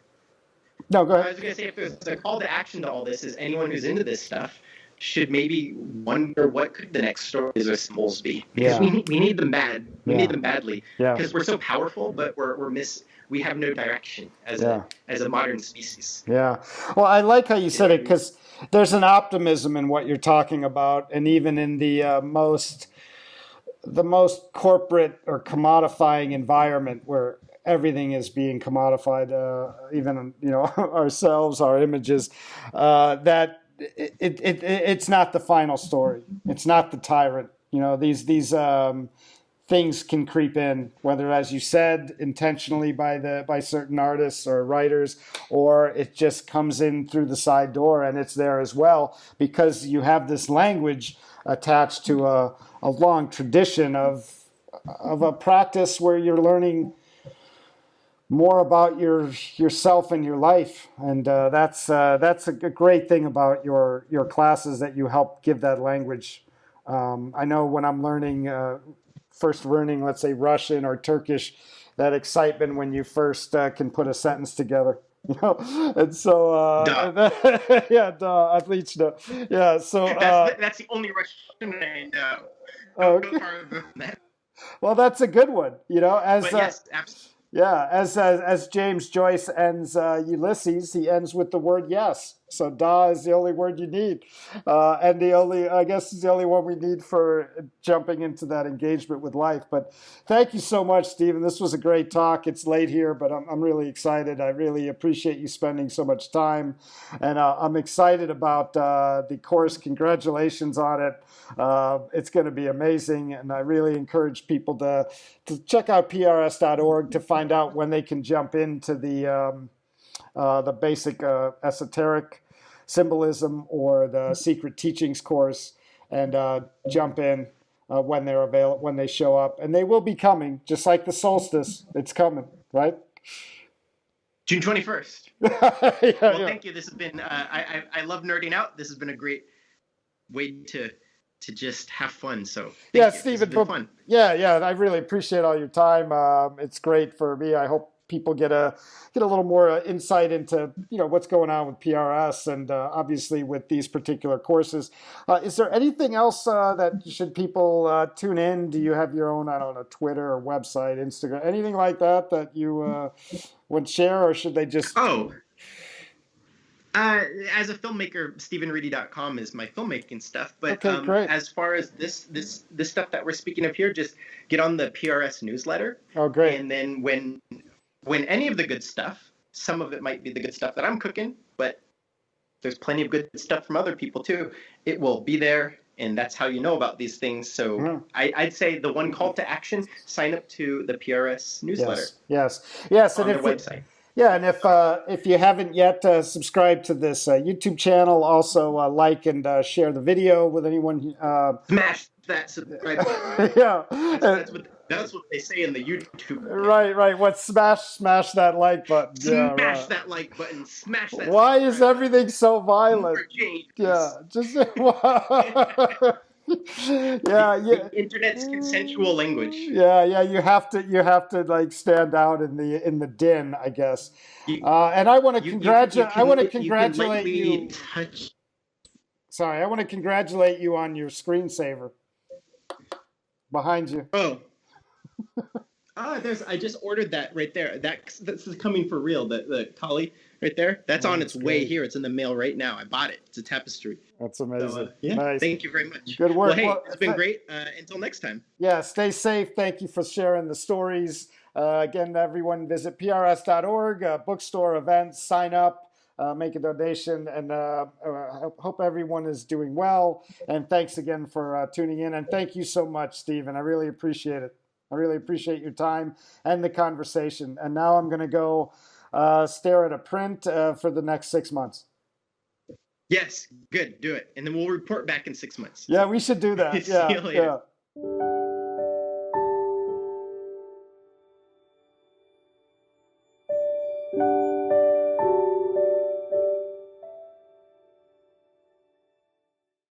No, go I ahead. was going to say, if there's a call to action to all this, is anyone who's into this stuff should maybe wonder what could the next stories or symbols be, because Yeah. we need them bad. We Yeah. need them badly, Yeah. because we're so powerful, but we have no direction as Yeah. a modern species. Yeah. Well, I like how you said it, because there's an optimism in what you're talking about, and even in the most corporate or commodifying environment where everything is being commodified, even ourselves, our images, that it's not the final story. It's not the tyrant. You know, these things can creep in, whether, as you said, intentionally by certain artists or writers, or it just comes in through the side door, and it's there as well because you have this language attached to a long tradition of a practice where you're learning more about yourself and your life, and that's a great thing about your classes, that you help give that language. I know when I'm first learning, let's say, Russian or Turkish, that excitement when you first can put a sentence together. You know, and so yeah, отлично. Yeah, so That's the only Russian I know. Okay. No farther than that. Well, that's a good one. You know, But yes, absolutely. yeah, as James Joyce ends Ulysses, he ends with the word yes. So da is the only word you need, and I guess, is the only one we need for jumping into that engagement with life. But thank you so much, Stephen. This was a great talk. It's late here, but I'm really excited. I really appreciate you spending so much time, and I'm excited about the course. Congratulations on it. It's going to be amazing, and I really encourage people to check out PRS.org to find out when they can jump into the basic esoteric symbolism or the secret teachings course, and jump in when they're available, when they show up, and they will be coming, just like the solstice. It's coming, right? June 21st. Yeah, well, thank you. This has been. I love nerding out. This has been a great way to just have fun. So yeah, you. Stephen. Fun. Yeah. I really appreciate all your time. It's great for me. I hope people get a little more insight into what's going on with PRS, and obviously with these particular courses. Is there anything else that should people tune in? Do you have your own, I don't know, Twitter or website, Instagram, anything like that you would share, or should they just? As a filmmaker, StephenReedy.com is my filmmaking stuff. But okay, great. As far as this stuff that we're speaking of here, just get on the PRS newsletter. Oh, great. And then when any of the good stuff, some of it might be the good stuff that I'm cooking, but there's plenty of good stuff from other people too. It will be there, and that's how you know about these things. So I'd say the one call to action: sign up to the PRS newsletter. Yes. On their website. Yeah, and if you haven't yet subscribed to this YouTube channel, also like and share the video with anyone. Smash that subscribe button. Yeah, that's what they say in the YouTube. Right. What smash that like button? Smash that like button. Smash that. Why is everything so violent? Yeah, just. The internet's consensual language. Yeah, you have to like stand out in the din, I guess. And I want to congratulate you. Sorry, I want to congratulate you on your screensaver behind you. Oh. I just ordered that right there. This is coming for real. The Kali right there. That's on its way here. It's in the mail right now. I bought it. It's a tapestry. That's amazing. So, yeah. Nice. Thank you very much. Good work. Well, hey, it's been great. Until next time. Yeah, stay safe. Thank you for sharing the stories. Again, everyone, visit prs.org, bookstore, events, sign up, make a donation, and I hope everyone is doing well. And thanks again for tuning in. And thank you so much, Stephen. I really appreciate it. I really appreciate your time and the conversation. And now I'm going to go stare at a print for the next 6 months. Yes, good, do it. And then we'll report back in 6 months. Yeah, we should do that. See Yeah, you later. yeah.